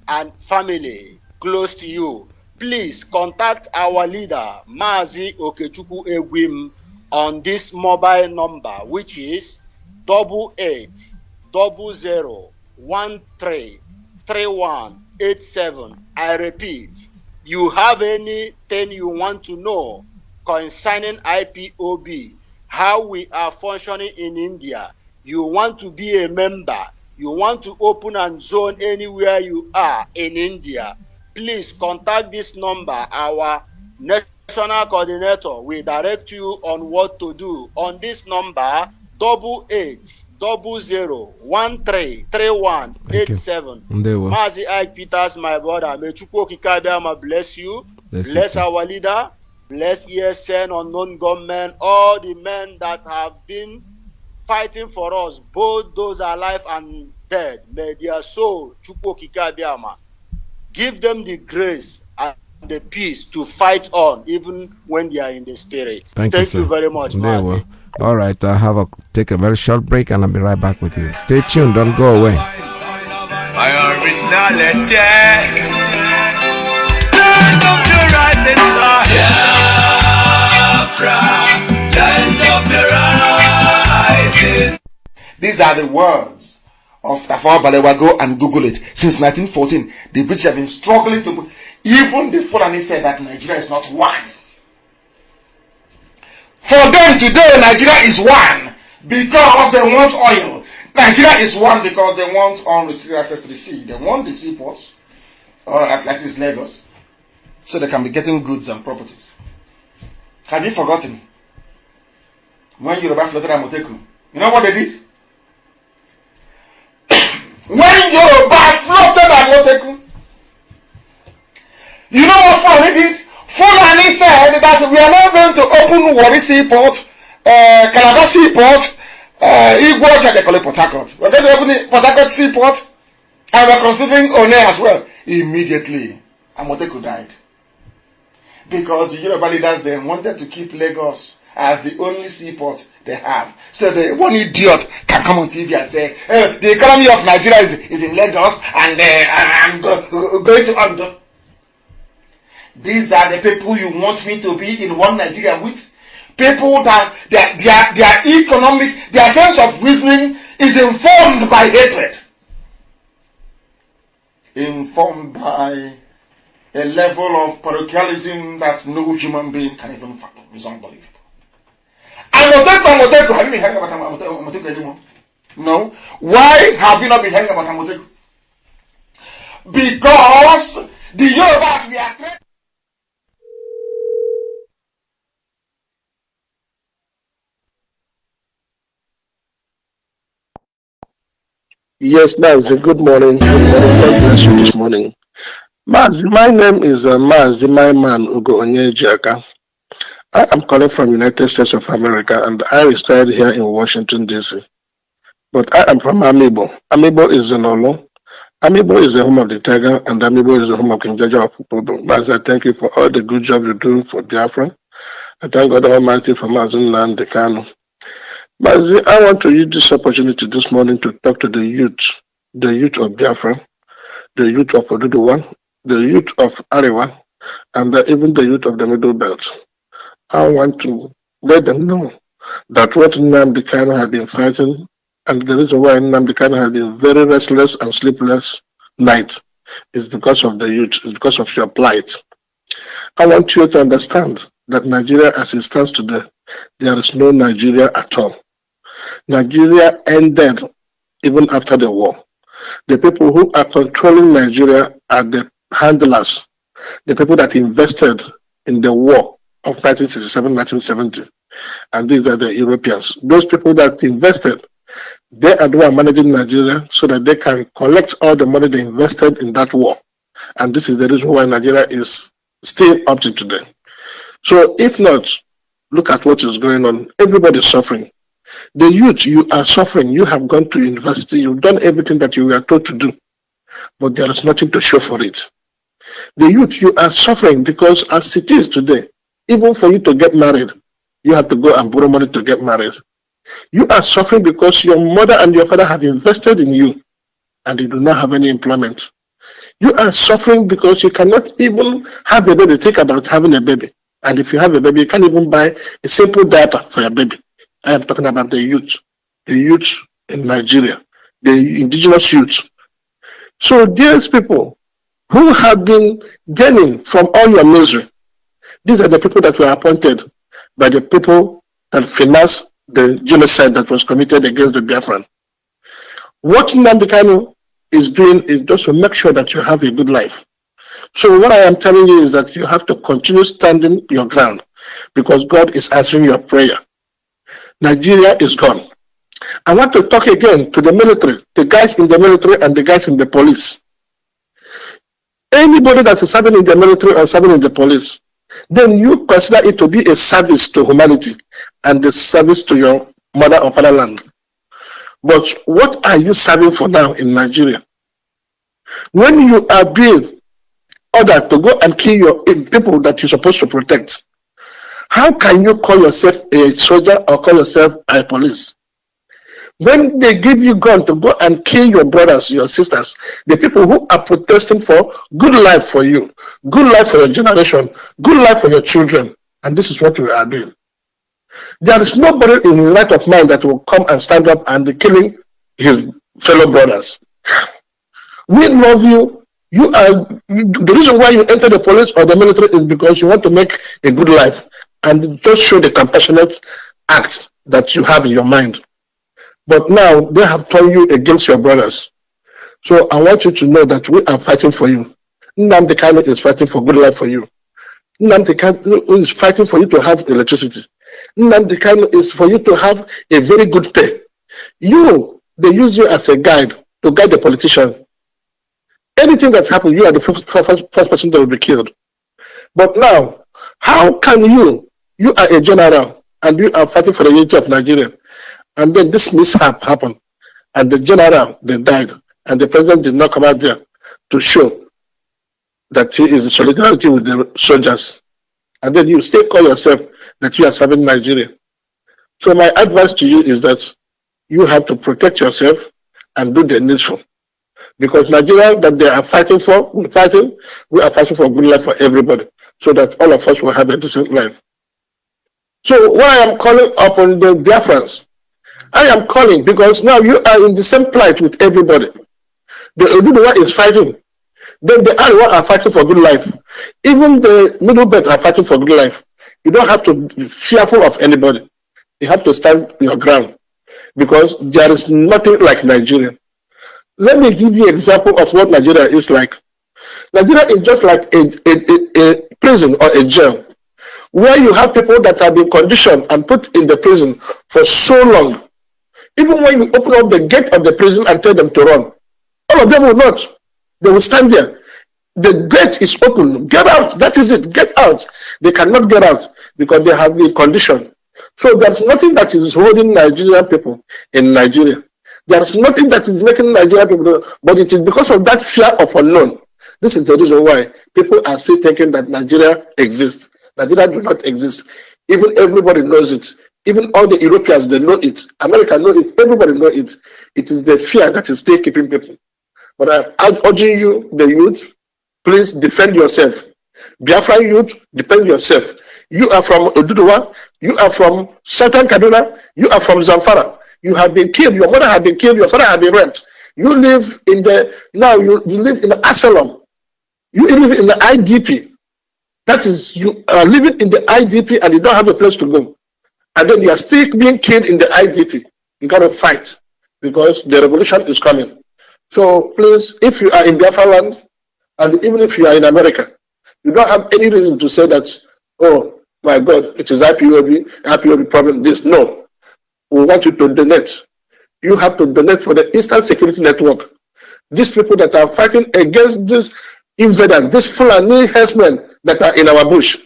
Speaker 8: a family close to you, please contact our leader, Mazi Okechukwu Egwim, on this mobile number, which is 8800133187. I repeat, you have anything you want to know concerning IPOB, how we are functioning in India, you want to be a member, you want to open and zone anywhere you are in India, please contact this number. Our national coordinator will direct you on what to do on this number 8800133187. Mazi Ike Peters, my brother, may Chukwu Okike Abiama bless you, bless our leader, bless ESN, unknown government, all the men that have been fighting for us, both those alive and dead. May their soul, Chukwu Okike Abiama, give them the grace and the peace to fight on, even when they are in the spirit. Thank you very much, Mazi.
Speaker 2: All right, I'll take a very short break and I'll be right back with you. Stay tuned, don't go away.
Speaker 1: These are the words of Tafawa Balewa. Go and Google it. Since 1914, the British have been struggling to... Even the Fulani said that Nigeria is not one. For them today, Nigeria is one because they want oil. Nigeria is one because they want unrestricted access to the sea. They want the seaports, like this Lagos, so they can be getting goods and properties. Have you forgotten when Yoruba floated at Moteku? You know what they did? When Yoruba floated at Moteku, you know what Fulani did? Fulani said that we are not going to open Warri Seaport, Calabar Seaport, Igbo, they call it Port Harcourt. We're going to open Port Harcourt Seaport, and we're considering One as well. Immediately, Amoteku died. Because the Yoruba leaders then wanted to keep Lagos as the only seaport they have. So the one idiot can come on TV and say, the economy of Nigeria is in Lagos and I'm going to undo. These are the people you want me to be in one Nigeria with? People that their economic, their sense of reasoning is informed by hatred. Informed by a level of parochialism that no human being can even fathom. It's unbelievable. Amoteku, have you been hearing about Amoteku anymore? No. Why have you not been hearing about Amoteku? Because the Yorubas were threatened.
Speaker 9: Yes, Mazi, good morning. Good morning. God bless you this morning. Mazi, my name is Mazi, my man, Ugo Onyejiaka. I am calling from United States of America and I reside here in Washington, D.C. But I am from Amibo. Amibo is in Olo. Amibo is the home of the tiger and Amibo is the home of King Jaja of Pupobo. Mazi, I thank you for all the good job you do for Biafra. I thank God Almighty for Mazi Nnamdi Kanu. Mazi, I want to use this opportunity this morning to talk to the youth of Biafra, the youth of Oduduwa, the youth of Arewa, and even the youth of the Middle Belt. I want to let them know that what Nnamdi Kanu has been fighting, and the reason why Nnamdi Kanu has been very restless and sleepless nights, is because of the youth, is because of your plight. I want you to understand that Nigeria as it stands today, there is no Nigeria at all. Nigeria ended even after the war. The people who are controlling Nigeria are the handlers, the people that invested in the war of 1967, 1970. And these are the Europeans. Those people that invested, they are the one managing Nigeria so that they can collect all the money they invested in that war. And this is the reason why Nigeria is still up to today. So if not, look at what is going on. Everybody's suffering. The youth, you are suffering. You have gone to university. You've done everything that you were told to do. But there is nothing to show for it. The youth, you are suffering because as it is today, even for you to get married, you have to go and borrow money to get married. You are suffering because your mother and your father have invested in you and you do not have any employment. You are suffering because you cannot even have a baby. Think about having a baby. And if you have a baby, you can't even buy a simple diaper for your baby. I am talking about the youth in Nigeria, the indigenous youth. So these people who have been gaining from all your misery, these are the people that were appointed by the people that financed the genocide that was committed against the Biafran. What Nnamdi Kanu is doing is just to make sure that you have a good life. So what I am telling you is that you have to continue standing your ground because God is answering your prayer. Nigeria is gone. I want to talk again to the military, the guys in the military and the guys in the police. Anybody that is serving in the military or serving in the police, then you consider it to be a service to humanity and a service to your mother or fatherland. But what are you serving for now in Nigeria? When you are being ordered to go and kill your people that you're supposed to protect, how can you call yourself a soldier or call yourself a police? When they give you gun to go and kill your brothers, your sisters, the people who are protesting for good life for you, good life for your generation, good life for your children, and this is what we are doing. There is nobody in his right of mind that will come and stand up and be killing his fellow brothers. We love you. The reason why you enter the police or the military is because you want to make a good life and just show the compassionate act that you have in your mind. But now they have turned you against your brothers. So I want you to know that we are fighting for you. Nnamdi Kanu is fighting for good life for you. Nnamdi Kanu is fighting for you to have electricity. Nnamdi Kanu is for you to have a very good pay. They use you as a guide to guide the politician. Anything that happens, you are the first person that will be killed. But now, how can you are a general and you are fighting for the unity of Nigeria, and then this mishap happened, and the general, they died, and the president did not come out there to show that he is in solidarity with the soldiers, and then you still call yourself that you are serving Nigeria. So my advice to you is that you have to protect yourself and do the needful. Because Nigeria that they are fighting for, we are fighting for good life for everybody, so that all of us will have a decent life. So what I am calling upon the Biafrans, I am calling because now you are in the same plight with everybody. The Oduduwa is fighting. Then the Ariwa are fighting for good life. Even the Middle Belt are fighting for good life. You don't have to be fearful of anybody. You have to stand your ground because there is nothing like Nigeria. Let me give you an example of what Nigeria is like. Nigeria is just like a prison or a jail where you have people that have been conditioned and put in the prison for so long. Even when you open up the gate of the prison and tell them to run, all of them will not. They will stand there. The gate is open. Get out. That is it. Get out. They cannot get out because they have been conditioned. So there's nothing that is holding Nigerian people in Nigeria. There's nothing that is making Nigerian people, but it is because of that fear of unknown. This is the reason why people are still thinking that Nigeria exists. Nigeria does not exist. Even everybody knows it. Even all the Europeans, they know it. America knows it. Everybody knows it. It is the fear that is still keeping people. But I'm urging you, the youth, please defend yourself. Biafran youth, defend yourself. You are from Oduduwa. You are from Southern Kaduna. You are from Zamfara. You have been killed. Your mother has been killed. Your father has been raped. You live in you live in the asylum. You live in the IDP. That is, you are living in the IDP and you don't have a place to go. And then you are still being killed in the IDP. You got to fight because the revolution is coming. So please, if you are in Biafra land, and even if you are in America, you don't have any reason to say that oh my God, it is IPOB problem. This no, we want you to donate. You have to donate for the Eastern Security Network. These people that are fighting against this invaders, these Fulani herdsmen that are in our bush.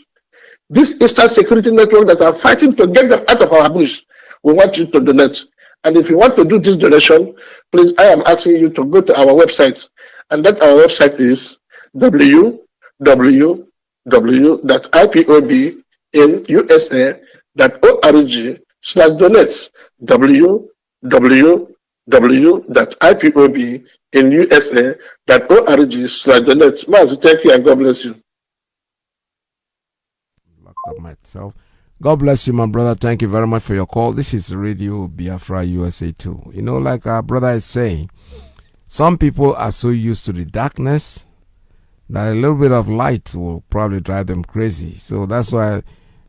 Speaker 9: This Eastern Security Network that are fighting to get them out of our bush. We want you to donate. And if you want to do this donation, please, I am asking you to go to our website. And that our website is www.ipobinusa.org/donate. www.ipobinusa.org/donate. Mazi, thank you and God bless you.
Speaker 2: Locked up myself. God bless you, my brother. Thank you very much for your call. This is Radio Biafra USA 2. You know, like our brother is saying, some people are so used to the darkness that a little bit of light will probably drive them crazy. So that's why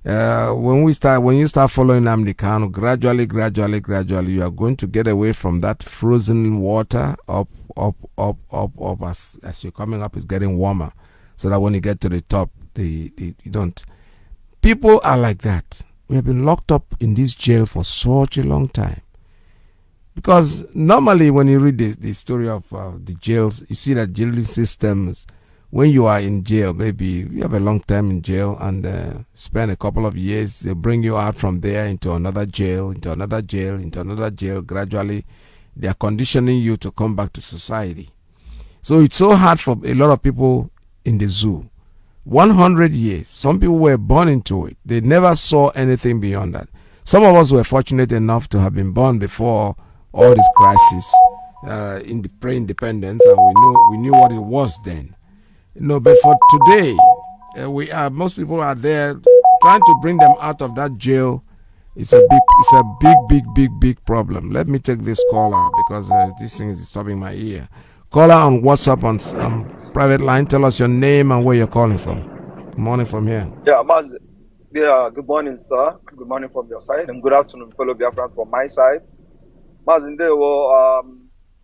Speaker 2: when you start following Nnamdi Kanu, gradually, you are going to get away from that frozen water up as you're coming up. It's getting warmer, so that when you get to the top, you don't. People are like that. We have been locked up in this jail for such a long time. Because normally when you read the story of the jails, you see that jailing systems, when you are in jail, maybe you have a long time in jail and spend a couple of years, they bring you out from there into another jail, into another jail, into another jail. Gradually, they are conditioning you to come back to society. So it's so hard for a lot of people in the zoo. 100 years, some people were born into it. They never saw anything beyond that. Some of us were fortunate enough to have been born before all this crisis in the pre-independence, and we knew what it was then. But for today, most people are there trying to bring them out of that jail. It's a big problem. Let me take this caller because this thing is disturbing my ear. Caller on WhatsApp on private line. Tell us your name and where you're calling from. Good morning from here.
Speaker 10: Yeah, Maz. Yeah, good morning, sir. Good morning from your side, and good afternoon, fellow Biafran from my side. Maz,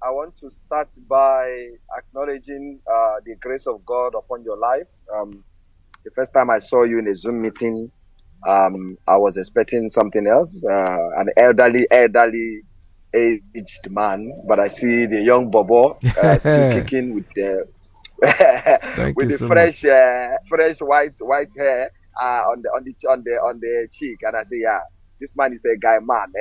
Speaker 10: I want to start by acknowledging the grace of God upon your life. The first time I saw you in a Zoom meeting, I was expecting something else, an elderly aged man, but I see the young Bobo still kicking with the fresh white hair on the cheek, and I say, yeah, this man is a guy man.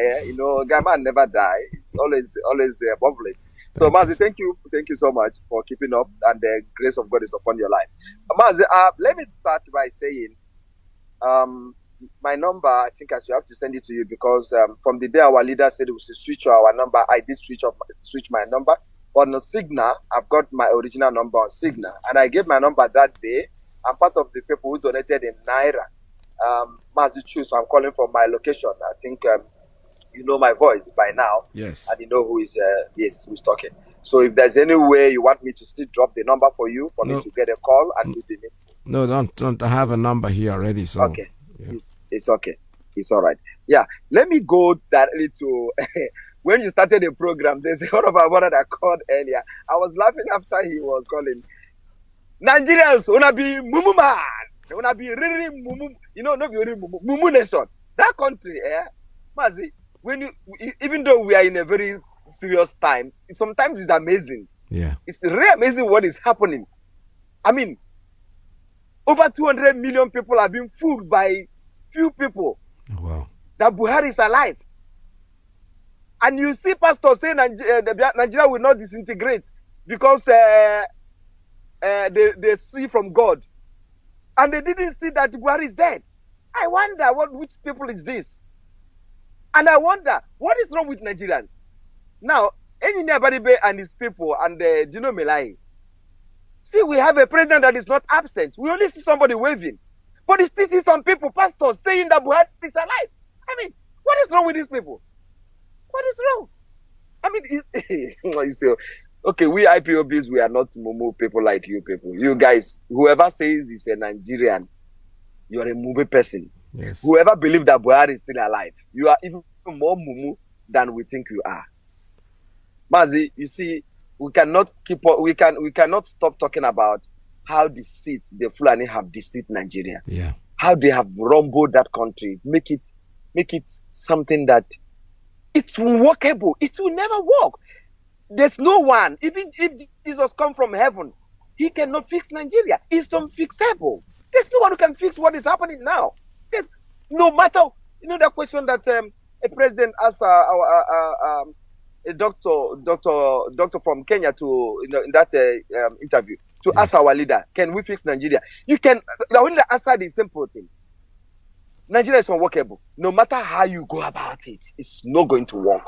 Speaker 10: Guy man never die. It's always bubbly. So Mazi, thank you so much for keeping up, and the grace of God is upon your life. Mazi, let me start by saying, my number, I think I should have to send it to you because from the day our leader said we should switch our number, I did switch my number. But on Signal, I've got my original number on Signal, and I gave my number that day. I'm part of the people who donated in Naira. Mazi Chu, so I'm calling from my location. I think you know my voice by now.
Speaker 2: Yes.
Speaker 10: And you know who's talking. So if there's any way you want me to still drop the number for you, me to get a call and do the needful.
Speaker 2: No, don't. I have a number here already. So
Speaker 10: okay. Yeah. It's okay. It's all right. Yeah. Let me go directly to when you started the program. There's one of our brother that called earlier. I was laughing after he was calling. Nigerians wanna be mumu man. They wanna be really mumu. Not really mumu nation. That country, Mazi. Even though we are in a very serious time, sometimes it's amazing.
Speaker 2: Yeah. It's
Speaker 10: really amazing what is happening. I mean, over 200 million people are being fooled by few people.
Speaker 2: Wow.
Speaker 10: That Buhari is alive. And you see pastors saying Nigeria will not disintegrate because they see from God. And they didn't see that Buhari is dead. I wonder which people is this? And I wonder, what is wrong with Nigerians? Now, Engineer Baribe and his people and Gino Melai, see, we have a president that is not absent. We only see somebody waving. But you still see some people, pastors, saying that Buhari is alive. I mean, what is wrong with these people? What is wrong? I mean, okay, we IPOBs, we are not Mumu people like you people. You guys, whoever says he's a Nigerian, you're a Mumu person.
Speaker 2: Yes.
Speaker 10: Whoever believes that Buhari is still alive, you are even more Mumu than we think you are. Mazi, you see, we cannot cannot stop talking about how the Fulani have deceived Nigeria.
Speaker 2: Yeah.
Speaker 10: how they have rumbled that country, make it something that it's workable. It will never work. There's no one, even if Jesus come from heaven, he cannot fix Nigeria. It's unfixable. There's no one who can fix what is happening now. There's no matter, that question that a president asked a doctor from Kenya to in that interview to ask our leader, can we fix Nigeria? The leader answered the simple thing. Nigeria is unworkable. No matter how you go about it, it's not going to work.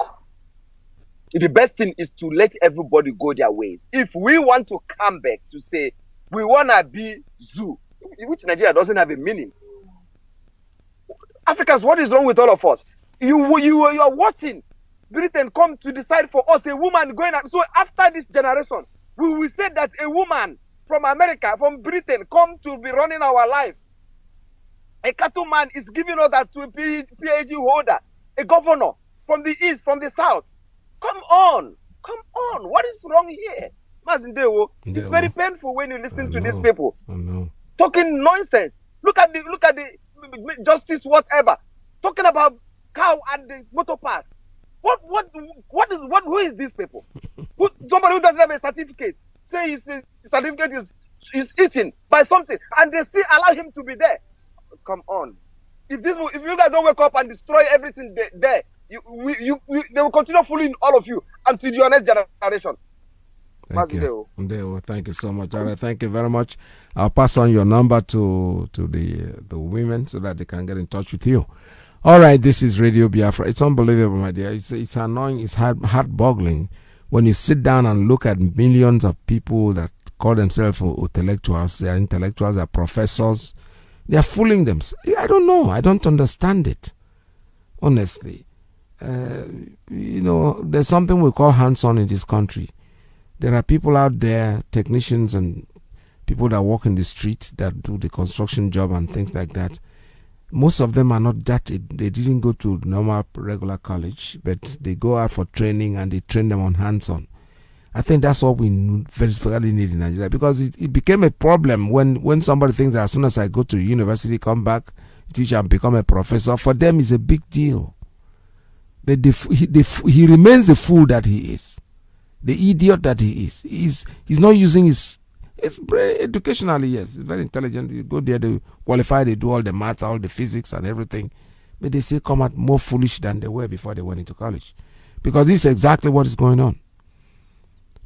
Speaker 10: The best thing is to let everybody go their ways. If we want to come back to say we want to be zoo, which Nigeria doesn't have a meaning. Africans, what is wrong with all of us? You are watching Britain come to decide for us, a woman going out. So after this generation, we will say that a woman from America, from Britain, come to be running our life. A cattleman is giving us that to a PhD holder, a governor from the east, from the south. Come on. What is wrong here? It's very painful when you listen to these people talking nonsense. Look at the justice, whatever, talking about cow and the motor parts. Who is these people? Somebody who doesn't have a certificate, say his certificate is eaten by something, and they still allow him to be there. Come on. If you guys don't wake up and destroy everything there, they will continue fooling all of you until your next generation.
Speaker 2: Thank you. Thank you so much. All right, thank you very much. I'll pass on your number to the women so that they can get in touch with you. All right, this is Radio Biafra. It's unbelievable, my dear. It's annoying. It's heart-boggling when you sit down and look at millions of people that call themselves intellectuals. They are intellectuals. They are professors. They are fooling them. I don't know. I don't understand it. Honestly, there's something we call hands-on in this country. There are people out there, technicians and people that walk in the street that do the construction job and things like that. Most of them are not that. They didn't go to normal, regular college, but they go out for training and they train them on hands-on. I think that's what we very need in Nigeria, because it became a problem when somebody thinks that as soon as I go to university, come back, teach and become a professor, for them it's a big deal. He remains the fool that he is. The idiot that he is. He's not using his... It's very educationally, yes. It's very intelligent. You go there, they qualify, they do all the math, all the physics and everything. But they still come out more foolish than they were before they went into college. Because this is exactly what is going on.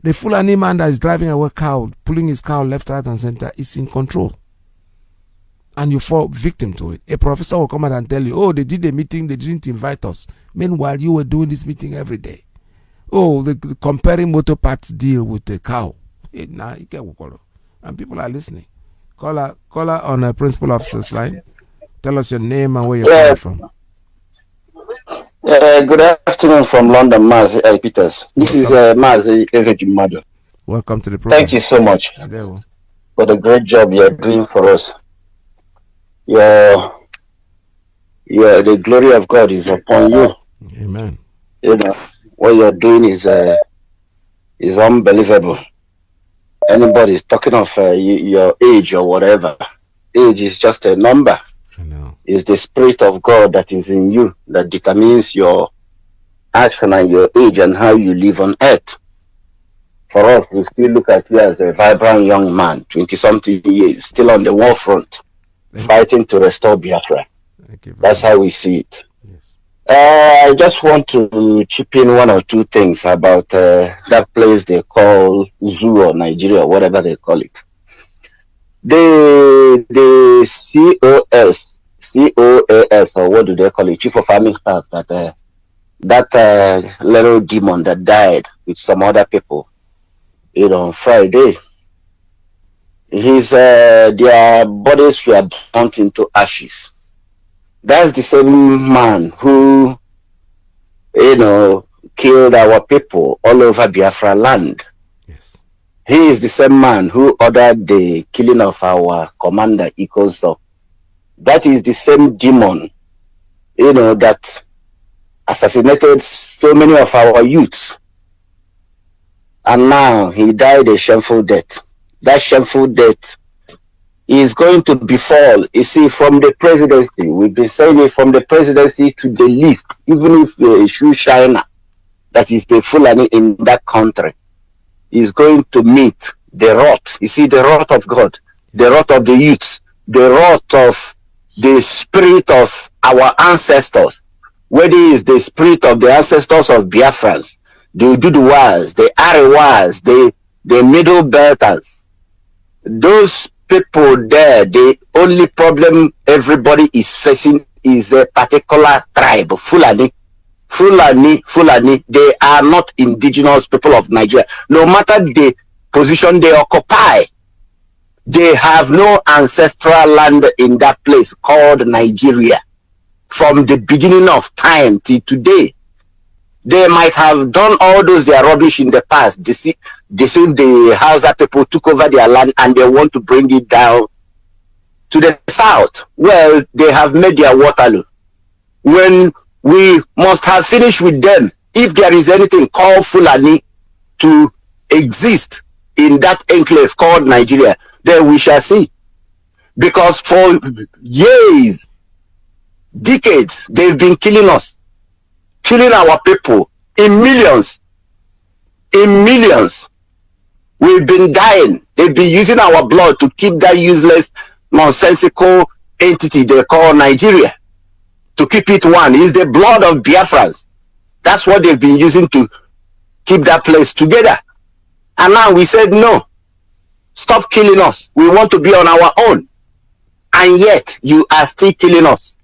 Speaker 2: The Fulani man that is driving a cow, pulling his cow left, right and center is in control. And you fall victim to it. A professor will come out and tell you, oh, they did a meeting, they didn't invite us. Meanwhile, you were doing this meeting every day. Oh, the comparing motor parts deal with the cow. And people are listening. Caller on a principal officer's line. Tell us your name and where you're coming from.
Speaker 11: Good afternoon from London, Maz Peters. This is Maz Ezejimado.
Speaker 2: Welcome to the program.
Speaker 11: Thank you so much for the great job you're doing for us. The glory of God is upon you.
Speaker 2: Amen.
Speaker 11: What you're doing is unbelievable. Anybody talking of your age or whatever, age is just a number. It's the Spirit of God that is in you that determines your action and your age and how you live on earth. For us, we still look at you as a vibrant young man, 20-something years, still on the war front, fighting to restore Biafra. That's how we see it. I just want to chip in one or two things about that place they call Zoo or Nigeria, or whatever they call it. The COAS, or what do they call it, Chief of Army Staff, that little demon that died with some other people, on Friday, their bodies were burnt into ashes. That's the same man who, killed our people all over Biafra land.
Speaker 2: Yes.
Speaker 11: He is the same man who ordered the killing of our commander, Ikoso. That is the same demon, that assassinated so many of our youths. And now he died a shameful death. That shameful death is going to befall. You see, from the presidency, we've been saying it, from the presidency to the least, even if a shoe shiner that is the Fulani in that country is going to meet the wrath. You see, the wrath of God, the wrath of the youths, the wrath of the spirit of our ancestors, whether it is the spirit of the ancestors of Biafrans, the Ududuwas, the Arewas, the Middle Belters. Those people there, the only problem everybody is facing is a particular tribe, Fulani. Fulani, they are not indigenous people of Nigeria. No matter the position they occupy, they have no ancestral land in that place called Nigeria. From the beginning of time till today, they might have done all those their rubbish in the past, deceive the Hausa people, took over their land, and they want to bring it down to the south. Well, they have made their Waterloo. When we must have finished with them, if there is anything called Fulani to exist in that enclave called Nigeria, then we shall see. Because for years, decades, they've been killing us, killing our people in millions. In millions. We've been dying. They've been using our blood to keep that useless, nonsensical entity they call Nigeria. To keep it one. It's the blood of Biafrans. That's what they've been using to keep that place together. And now we said, no, stop killing us. We want to be on our own. And yet, you are still killing us.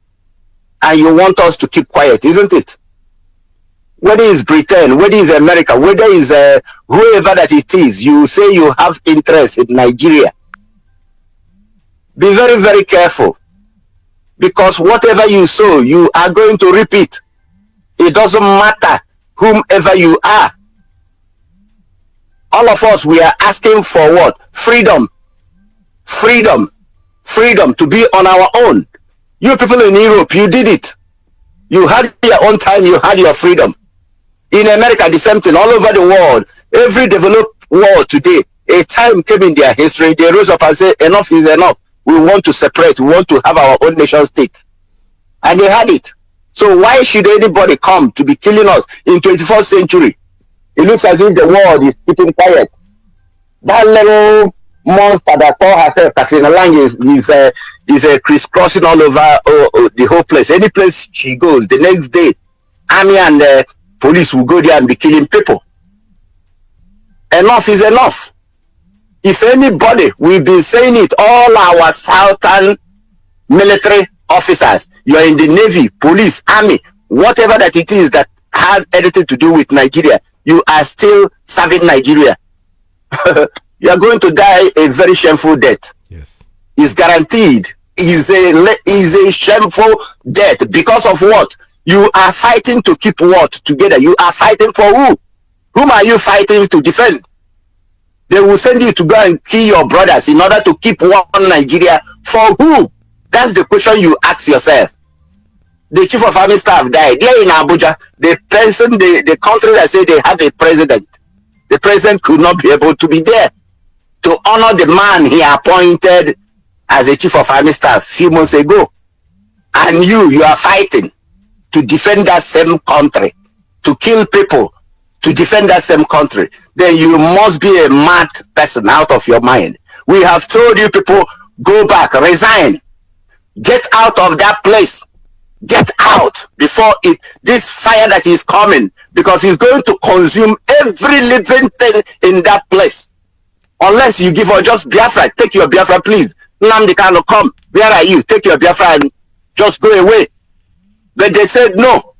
Speaker 11: And you want us to keep quiet, isn't it? Whether it's Britain, whether it's America, whether it's whoever that it is, you say you have interest in Nigeria. Be very, very careful. Because whatever you sow, you are going to reap it. It doesn't matter whomever you are. All of us, we are asking for what? Freedom. Freedom. Freedom to be on our own. You people in Europe, you did it. You had your own time, you had your freedom. In America, the same thing. All over the world, every developed world today, a time came in their history, they rose up and said, enough is enough. We want to separate. We want to have our own nation state. And they had it. So why should anybody come to be killing us in 21st century? It looks as if the world is keeping quiet. That little monster that called herself Katrina Lang is crisscrossing all over the whole place. Any place she goes, the next day, army and police will go there and be killing people. Enough is enough. If anybody, we've been saying it, all our southern military officers, you're in the Navy, police, army, whatever that it is that has anything to do with Nigeria, you are still serving Nigeria. You are going to die a very shameful death. Yes. It's guaranteed. Is a shameful death. Because of what? You are fighting to keep what together? You are fighting for who? Whom are you fighting to defend? They will send you to go and kill your brothers in order to keep one Nigeria. For who? That's the question you ask yourself. The chief of army staff died. There in Abuja, the person, the country that said they have a president, the president could not be able to be there to honor the man he appointed as a chief of army staff a few months ago. And you are fighting to defend that same country, to kill people, to defend that same country. Then you must be a mad person out of your mind. We have told you people, go back, resign, get out of that place. Get out before this fire that is coming, because it's going to consume every living thing in that place. Unless you give or just Biafra, take your Biafra, please. Nnamdi Kanu, come. Where are you? Take your Biafra and just go away. But they said no.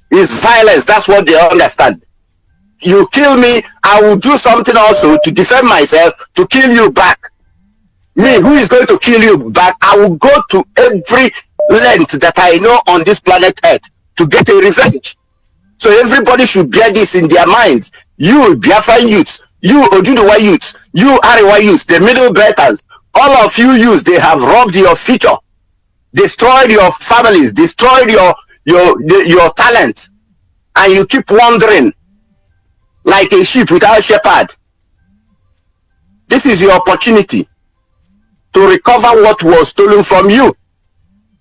Speaker 11: It's violence. That's what they understand. You kill me, I will do something also to defend myself, to kill you back. Me, who is going to kill you back? I will go to every length that I know on this planet Earth to get a revenge. So everybody should bear this in their minds. You Biafran youths, you Oduduwa youths, you Arewa youths, the Middle Belters, all of you youths, they have robbed your future, destroyed your families, destroyed your talents, and you keep wandering like a sheep without a shepherd. This is your opportunity. to recover what was stolen from you.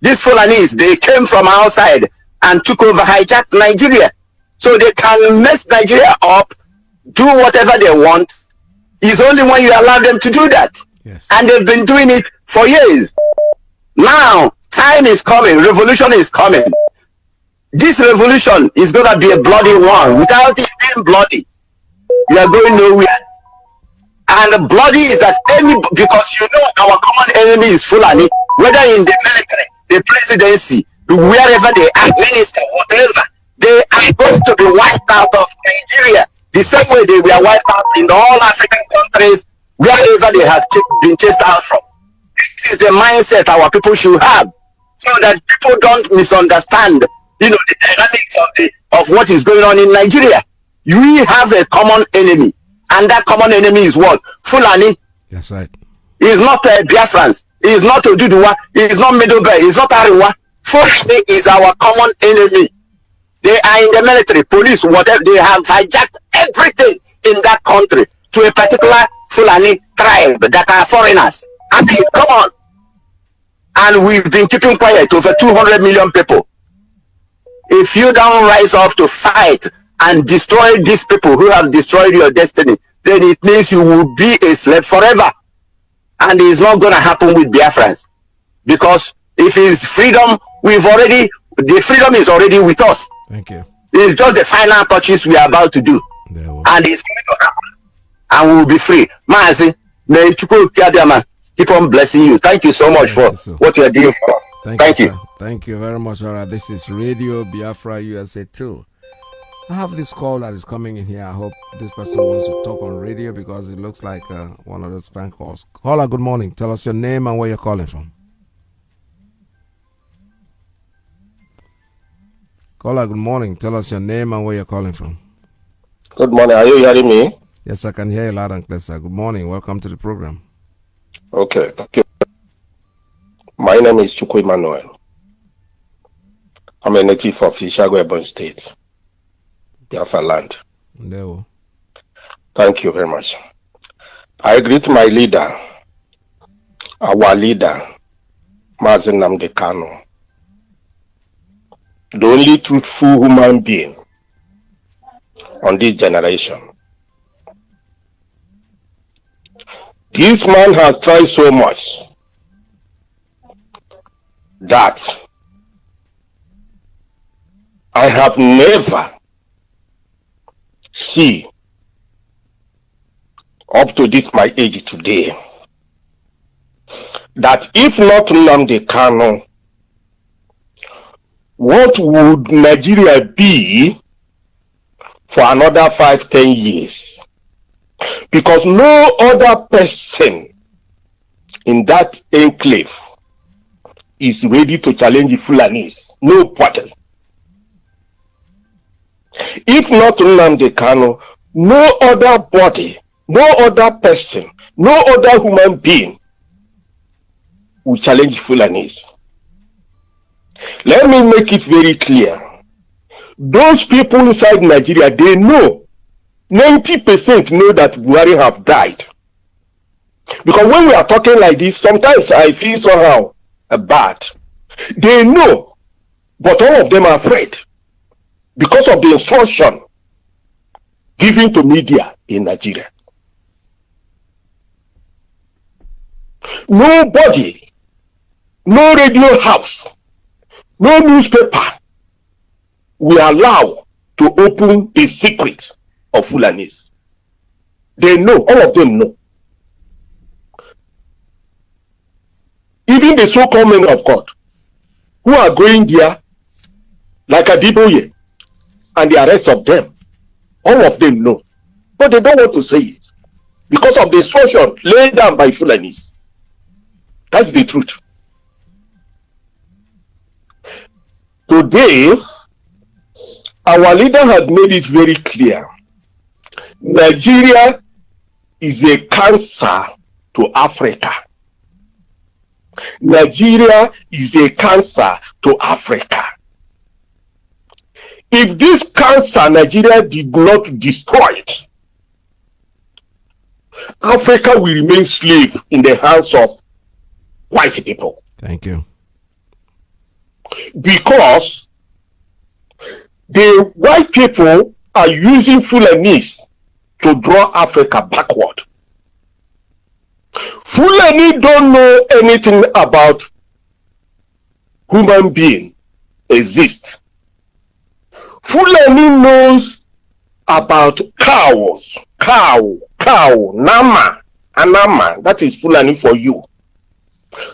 Speaker 11: These Fulanis, they came from outside and took over, hijacked Nigeria. So they can mess Nigeria up, do whatever they want. It's only when you allow them to do that.
Speaker 2: Yes.
Speaker 11: And they've been doing it for years. Now, time is coming. Revolution is coming. This revolution is going to be a bloody one. Without it being bloody, we are going nowhere. And the bloody is that because you know our common enemy is Fulani, whether in the military, the presidency, wherever they are, minister, whatever, they are going to be wiped out of Nigeria. The same way they were wiped out in all African countries, wherever they have been chased out from. This is the mindset our people should have, so that people don't misunderstand, the dynamics of what is going on in Nigeria. We have a common enemy, and that common enemy is what? Fulani.
Speaker 2: That's right.
Speaker 11: It's not Biafrans. It's not Oduduwa. It's not Middlebury. It's not Ariwa. Fulani is our common enemy. They are in the military, police, whatever. They have hijacked everything in that country to a particular Fulani tribe that are foreigners. I mean, come on. And we've been keeping quiet, over 200 million people. If you don't rise up to fight and destroy these people who have destroyed your destiny, then it means you will be a slave forever. And it's not going to happen with Biafrans. Because if it's freedom, the freedom is already with us.
Speaker 2: Thank you.
Speaker 11: It's just the final touches we are about to do. And it's going to happen. And we will be free. Maazi, may Chukwu Kiadama keep on blessing you. Thank you so much for what you are doing for us. Thank you.
Speaker 2: Thank you very much. All right, this is Radio Biafra USA 2. I have this call that is coming in here. I hope this person wants to talk on radio because it looks like one of those prank calls. Caller, good morning. Tell us your name and where you're calling from. Caller, good morning. Tell us your name and where you're calling from.
Speaker 9: Good morning. Are you hearing me?
Speaker 2: Yes, I can hear you loud and clear, sir. Good morning. Welcome to the program.
Speaker 9: Okay. My name is Chukwu Emmanuel. I'm a native of Ishago, Ebonyi State, Biafra land.
Speaker 2: No.
Speaker 9: Thank you very much. I greet my leader, our leader, Mazi Nnamdi Kanu, the only truthful human being on this generation. This man has tried so much that I have never seen up to this my age today that if not Nnamdi Kanu, what would Nigeria be for another 5-10 years? Because no other person in that enclave is ready to challenge the Fulanis. Nobody. If not Nnamdi Kanu, no other body, no other person, no other human being will challenge Fulanis. Let me make it very clear. Those people inside Nigeria, they know, 90% know that Buhari have died. Because when we are talking like this, sometimes I feel somehow bad. They know, but all of them are afraid because of the instruction given to media in Nigeria. Nobody, no radio house, no newspaper will allow to open a secret of Fulanis. They know, all of them know. Even the so-called men of God who are going there, like Adiboye and the rest of them, all of them know. But they don't want to say it because of the instruction laid down by Fulanis. That's the truth. Today, our leader has made it very clear. Nigeria is a cancer to Africa. Nigeria is a cancer to Africa. If this cancer Nigeria did not destroy it, Africa will remain slave in the hands of white people.
Speaker 2: Thank you.
Speaker 9: Because the white people are using Fulanese to draw Africa backward. Fulani don't know anything about human being exist. Fulani knows about cows, cow, nama, anama. That is Fulani for you.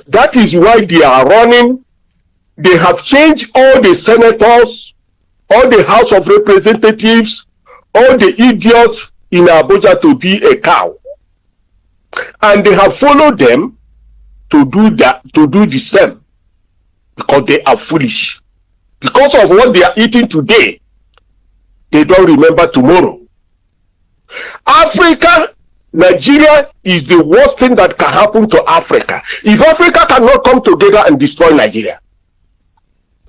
Speaker 9: That is why they are running. They have changed all the senators, all the House of Representatives, all the idiots in Abuja to be a cow. And they have followed them to do that, to do the same, because they are foolish. Because of what they are eating today, they don't remember tomorrow. Africa, Nigeria is the worst thing that can happen to Africa. If Africa cannot come together and destroy Nigeria,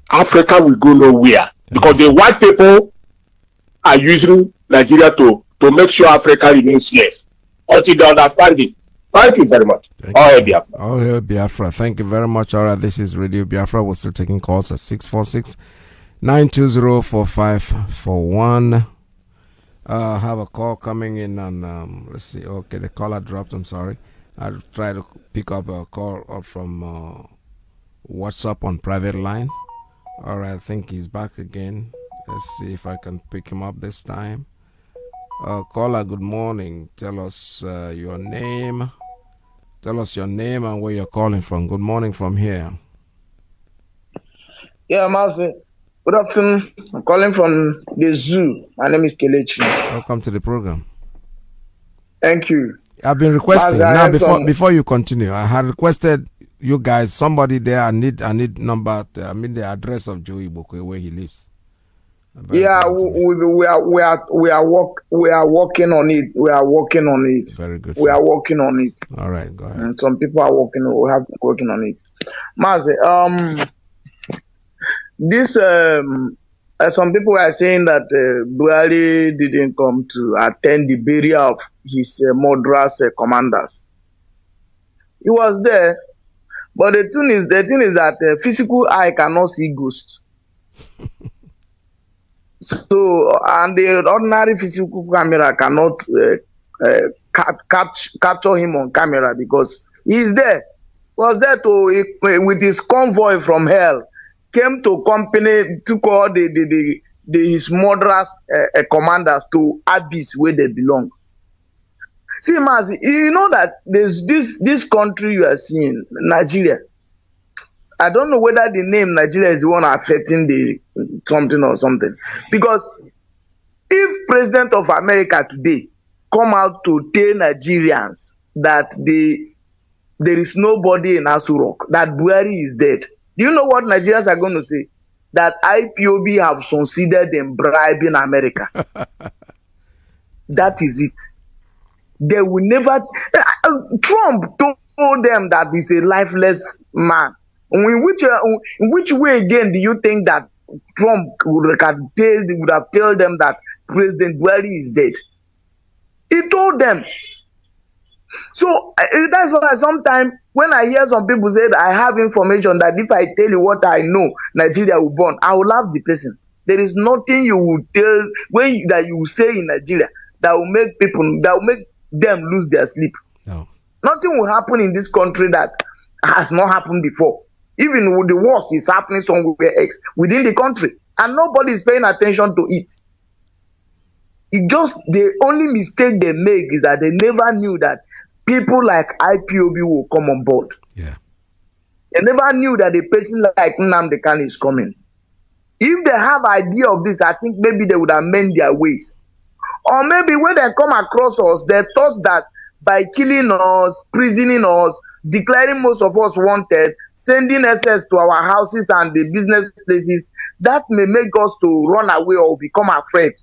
Speaker 9: Africa will go nowhere, because the white people are using Nigeria to make sure Africa remains slave. Until they understand this. Thank you very much. All hail Biafra.
Speaker 2: All hail Biafra. Thank you very much. All right, this is Radio Biafra. We're still taking calls at 646-920-4541. I have a call coming in on, let's see. Okay, the caller dropped. I'm sorry. I'll try to pick up a call from WhatsApp on private line. All right, I think he's back again. Let's see if I can pick him up this time. Caller, good morning. Tell us your name. Tell us your name and where you're calling from. Good morning from here.
Speaker 12: Yeah, Mazi. Good afternoon. I'm calling from the zoo. My name is Kelechi.
Speaker 2: Welcome to the program.
Speaker 12: Thank you.
Speaker 2: I've been requesting now before you continue. I had requested you guys, somebody there. I need number. The address of Joey Bokwe, where he lives.
Speaker 12: Yeah, we are working on it. We are working on it.
Speaker 2: Very good.
Speaker 12: We are working on it.
Speaker 2: All right, go ahead.
Speaker 12: And some people are working on it. Mazi, this some people are saying that Buhari didn't come to attend the burial of his murderous commanders. He was there, but the thing is that physical eye cannot see ghosts. So, and the ordinary physical camera cannot capture him on camera, because he's there. He was there with his convoy from hell, came to company, took all his murderous commanders to abyss where they belong. See, Mazi, you know that there's this country you are seeing, Nigeria. I don't know whether the name Nigeria is the one affecting the something or something. Because if President of America today come out to tell Nigerians that there is nobody in Aso Rock, that Buhari is dead, do you know what Nigerians are going to say? That IPOB have succeeded in bribing America. That is it. They will never... Trump told them that he's a lifeless man. In which way again do you think that Trump would have told them that President Buhari is dead? He told them. So that's why sometimes when I hear some people say that I have information that if I tell you what I know, Nigeria will burn, I will laugh the person. There is nothing you will tell that you will say in Nigeria that will make them lose their sleep.
Speaker 2: No.
Speaker 12: Nothing will happen in this country that has not happened before. Even with the worst is happening somewhere else within the country, and nobody is paying attention to it. The only mistake they make is that they never knew that people like IPOB will come on board.
Speaker 2: Yeah.
Speaker 12: They never knew that a person like Nnamdi Kanu is coming. If they have idea of this, I think maybe they would amend their ways. Or maybe when they come across us, they thought that by killing us, prisoning us, declaring most of us wanted, sending SS to our houses and the business places, that may make us to run away or become afraid.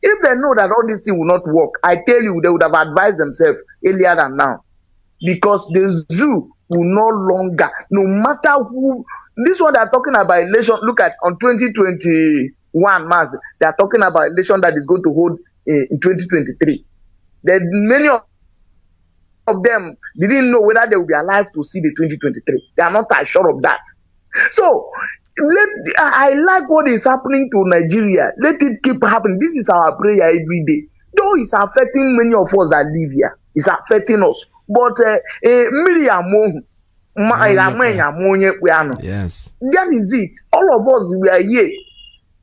Speaker 12: If they know that all this thing will not work, I tell you, they would have advised themselves earlier than now. Because the zoo will no longer, no matter who, this one they are talking about election, look at on 2021, Mars, they are talking about election that is going to hold in 2023. There are many of of them didn't know whether they will be alive to see the 2023. They are not sure of that. So I like what is happening to Nigeria. Let it keep happening. This is our prayer every day. Though it's affecting many of us that live here, it's affecting us. But
Speaker 2: yes,
Speaker 12: that is it. All of us, we are here.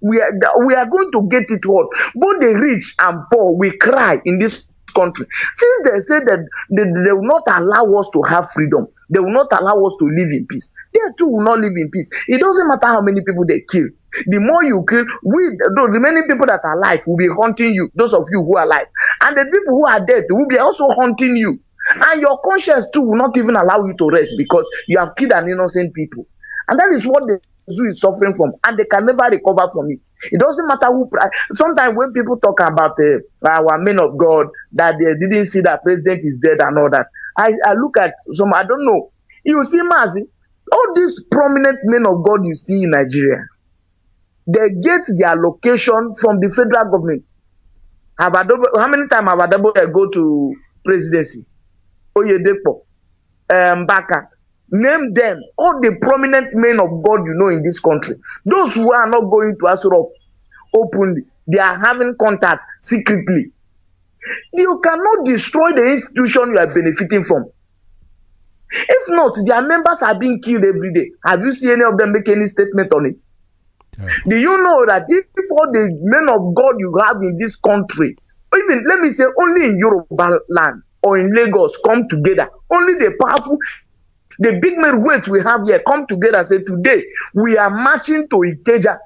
Speaker 12: We are going to get it what? Both the rich and poor, we cry in this country. Since they say that they will not allow us to have freedom, they will not allow us to live in peace. They too will not live in peace. It doesn't matter how many people they kill. The more you kill, the remaining people that are alive will be haunting you, those of you who are alive. And the people who are dead will be also haunting you. And your conscience too will not even allow you to rest because you have killed an innocent people. And that is what the zoo is suffering from, and they can never recover from it. It doesn't matter who. Sometimes when people talk about our men of God, that they didn't see that president is dead and all that, I look at some, I don't know. You see, Mazi, all these prominent men of God you see in Nigeria, they get their location from the federal government. How many times have Adabo go to presidency? Oyedepo, Mbaka. Name them, all the prominent men of God you know in this country. Those who are not going to Asurop openly, they are having contact secretly. You cannot destroy the institution you are benefiting from. If not, their members are being killed every day. Have you seen any of them make any statement on it? Do you know that if all the men of God you have in this country, even let me say only in Yoruba land or in Lagos come together, only the powerful, the big men weight we have here come together and say today we are marching to Ikeja,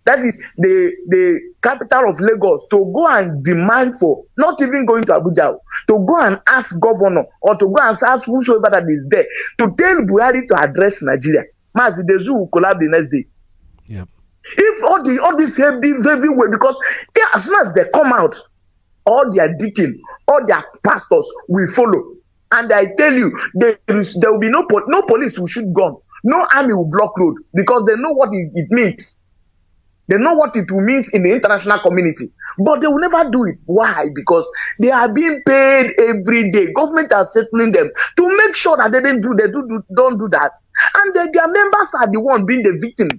Speaker 12: that is the capital of Lagos, to go and demand for, not even going to Abuja, to go and ask governor or to go and ask whosoever that is there to tell Buhari to address Nigeria. Mazi, the zoo will collapse the next day.
Speaker 2: Yep.
Speaker 12: If all this heavy weight, because as soon as they come out, all their deacon, all their pastors will follow. And I tell you, there will be no police will shoot gun, no army will block road, because they know what it means. They know what it will mean in the international community, but they will never do it. Why? Because they are being paid every day. Government are settling them to make sure that they don't do that, and their members are the one being the victim.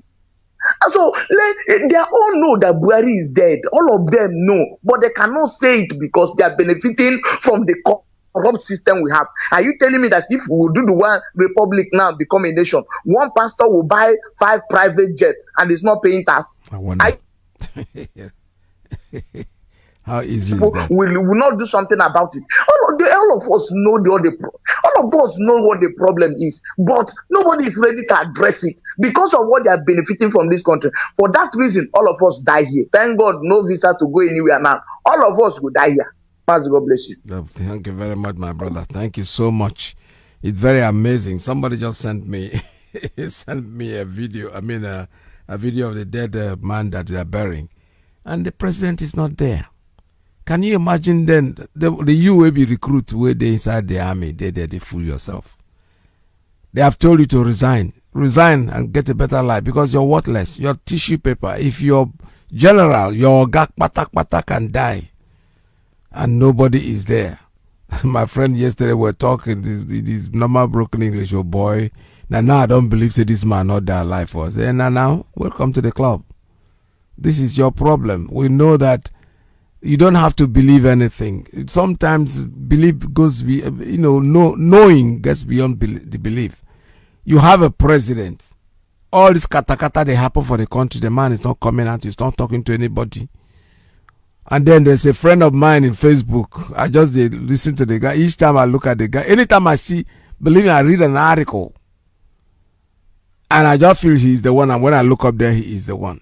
Speaker 12: So they all know that Buhari is dead. All of them know, but they cannot say it because they are benefiting from the corrupt system we have. Are you telling me that if we will do the one republic now become a nation, one pastor will buy 5 private jets and is not paying tax?
Speaker 2: I wonder. How easy is that?
Speaker 12: Will not do something about it. All of us know all of us know what the problem is, but nobody is ready to address it because of what they are benefiting from this country. For that reason, all of us die here. Thank God, no visa to go anywhere now. All of us will die here. God bless you.
Speaker 2: Thank you very much, my brother. Thank you so much. It's very amazing. Somebody just sent me a video. I mean, a video of the dead man that they are burying, and the president is not there. Can you imagine then the UAB recruit where they inside the army? They fool yourself. They have told you to resign and get a better life because you're worthless. You're tissue paper. If you're general, your gak patak can die. And nobody is there. My friend yesterday were talking this normal broken English. Oh boy, now I don't believe that this man not there alive for us. And now welcome to the club. This is your problem. We know that you don't have to believe anything. Sometimes belief goes, knowing gets beyond the belief. You have a president. All this kata they happen for the country. The man is not coming out. He's not talking to anybody. And then there's a friend of mine in Facebook. I just listen to the guy. Each time I look at the guy, anytime I see, believe me, I read an article. And I just feel he's the one. And when I look up there, he is the one.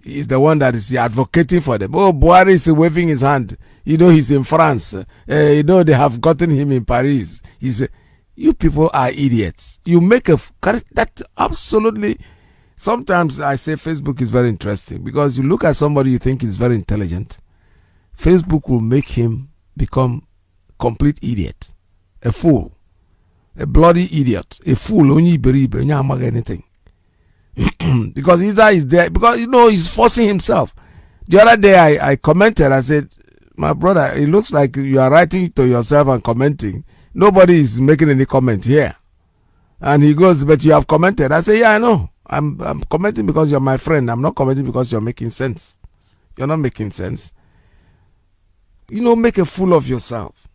Speaker 2: He is the one that is advocating for them. Oh, Buhari is waving his hand. He's in France. They have gotten him in Paris. You people are idiots. You make that absolutely. Sometimes I say Facebook is very interesting because you look at somebody you think is very intelligent. Facebook will make him become complete idiot, a fool, a bloody idiot, a fool. Only believe anything because his eye is there because he's forcing himself. The other day I commented. I said, my brother, it looks like you are writing to yourself and commenting Nobody is making any comment here. And he goes, but you have commented. I say, yeah, I know. I'm commenting because you're my friend. I'm not commenting because you're making sense. You're not making sense. Make a fool of yourself.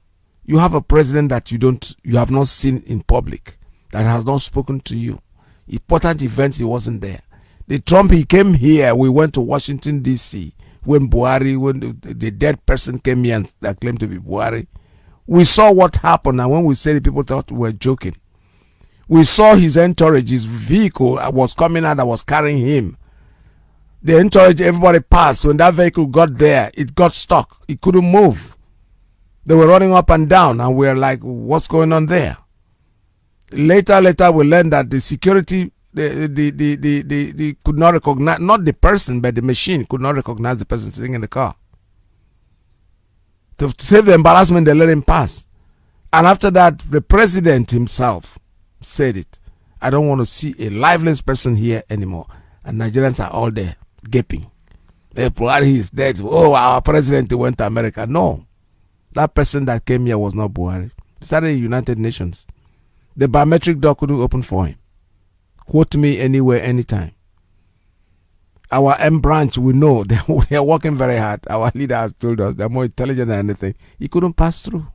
Speaker 2: You have a president that you have not seen in public, that has not spoken to you. Important events, he wasn't there. The Trump, he came here. We went to Washington, D.C. when the dead person came here that claimed to be Buhari. We saw what happened, and when we said it, people thought we were joking. We saw his entourage, his vehicle was coming out that was carrying him. The entourage, everybody passed. When that vehicle got there, it got stuck. It couldn't move. They were running up and down, and we were like, what's going on there? Later, we learned that the security, they could not recognize, not the person, but the machine could not recognize the person sitting in the car. To save the embarrassment, they let him pass. And after that, the president himself said it. I don't want to see a lifeless person here anymore. And Nigerians are all there, gaping. Buhari is dead. Oh, our president went to America. No. That person that came here was not Buhari. He started in the United Nations. The biometric door couldn't open for him. Quote me anywhere, anytime. Our M branch, we know they are working very hard. Our leader has told us they're more intelligent than anything. He couldn't pass through.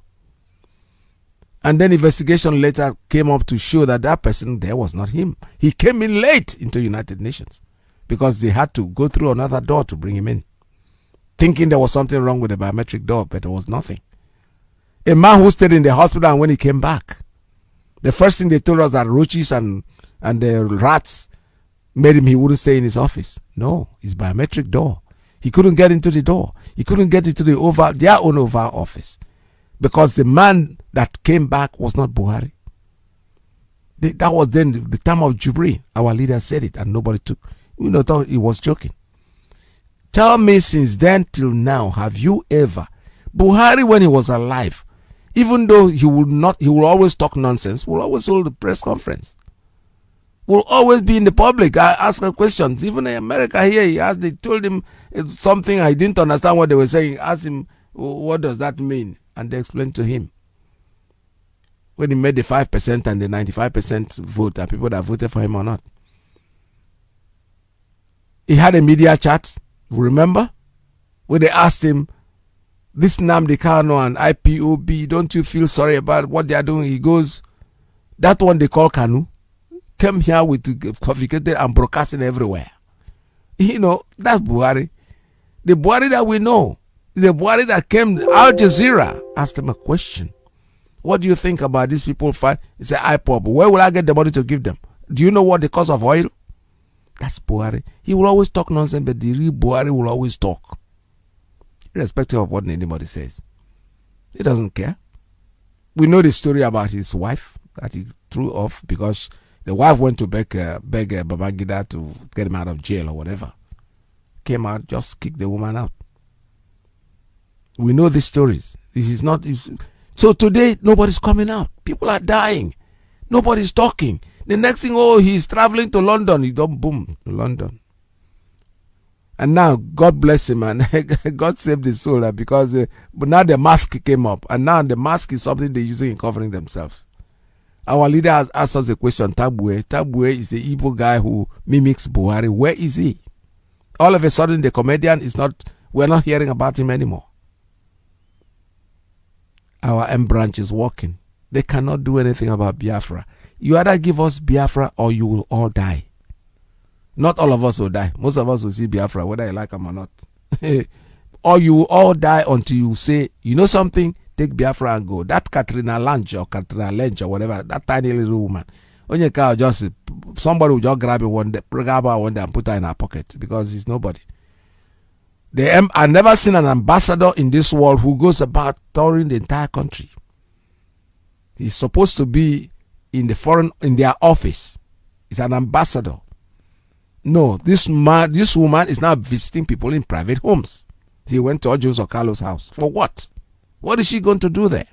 Speaker 2: And then investigation later came up to show that that person there was not him. He came in late into United Nations because they had to go through another door to bring him in, thinking there was something wrong with the biometric door, but there was nothing. A man who stayed in the hospital, and when he came back, the first thing they told us that roaches and the rats made him, he wouldn't stay in his office. No, his biometric door. He couldn't get into the door. He couldn't get into their own Oval Office because the man that came back was not Buhari. That was then the time of Jubilee. Our leader said it, and nobody took. Thought he was joking. Tell me, since then till now, have you ever, Buhari when he was alive, even though he will always talk nonsense, will always hold the press conference, will always be in the public, ask questions. Even in America here, they told him something, I didn't understand what they were saying. Asked him, what does that mean? And they explained to him. When he made the 5% and the 95% vote, are people that voted for him or not? He had a media chat, remember? When they asked him, this Nnamdi Kanu and IPOB, don't you feel sorry about what they are doing? He goes, that one they call Kanu came here with confiscated and broadcasting everywhere. That's Buhari. The Buhari that we know, the Buhari that came, Al Jazeera asked him a question. What do you think about these people fight? He said, IPOB, where will I get the money to give them? Do you know what the cost of oil? That's Buhari. He will always talk nonsense, but the real Buhari will always talk. Irrespective of what anybody says. He doesn't care. We know the story about his wife that he threw off because the wife went to beg Babangida to get him out of jail or whatever. Came out, just kicked the woman out. We know these stories. This is not... So today, nobody's coming out. People are dying. Nobody's talking. The next thing, he's traveling to London. He don't boom to London. And now, God bless him, and God saved his soul because but now the mask came up. And now the mask is something they're using in covering themselves. Our leader has asked us a question, Tabwe. Tabwe is the Igbo guy who mimics Buhari. Where is he? All of a sudden, the comedian is not, we're not hearing about him anymore. Our M branch is working. They cannot do anything about Biafra. You either give us Biafra or you will all die. Not all of us will die. Most of us will see Biafra, whether you like them or not. Or you will all die until you say, you know something? Take Biafra and go. That Katrina Lange or Katrina Lench or whatever, that tiny little woman, somebody will just grab her one day and put her in her pocket because it's nobody. I've never seen an ambassador in this world who goes about touring the entire country. He's supposed to be in their office. He's an ambassador. No, this woman is now visiting people in private homes. She went to Ojo Carlos' house. For what? What is she going to do there?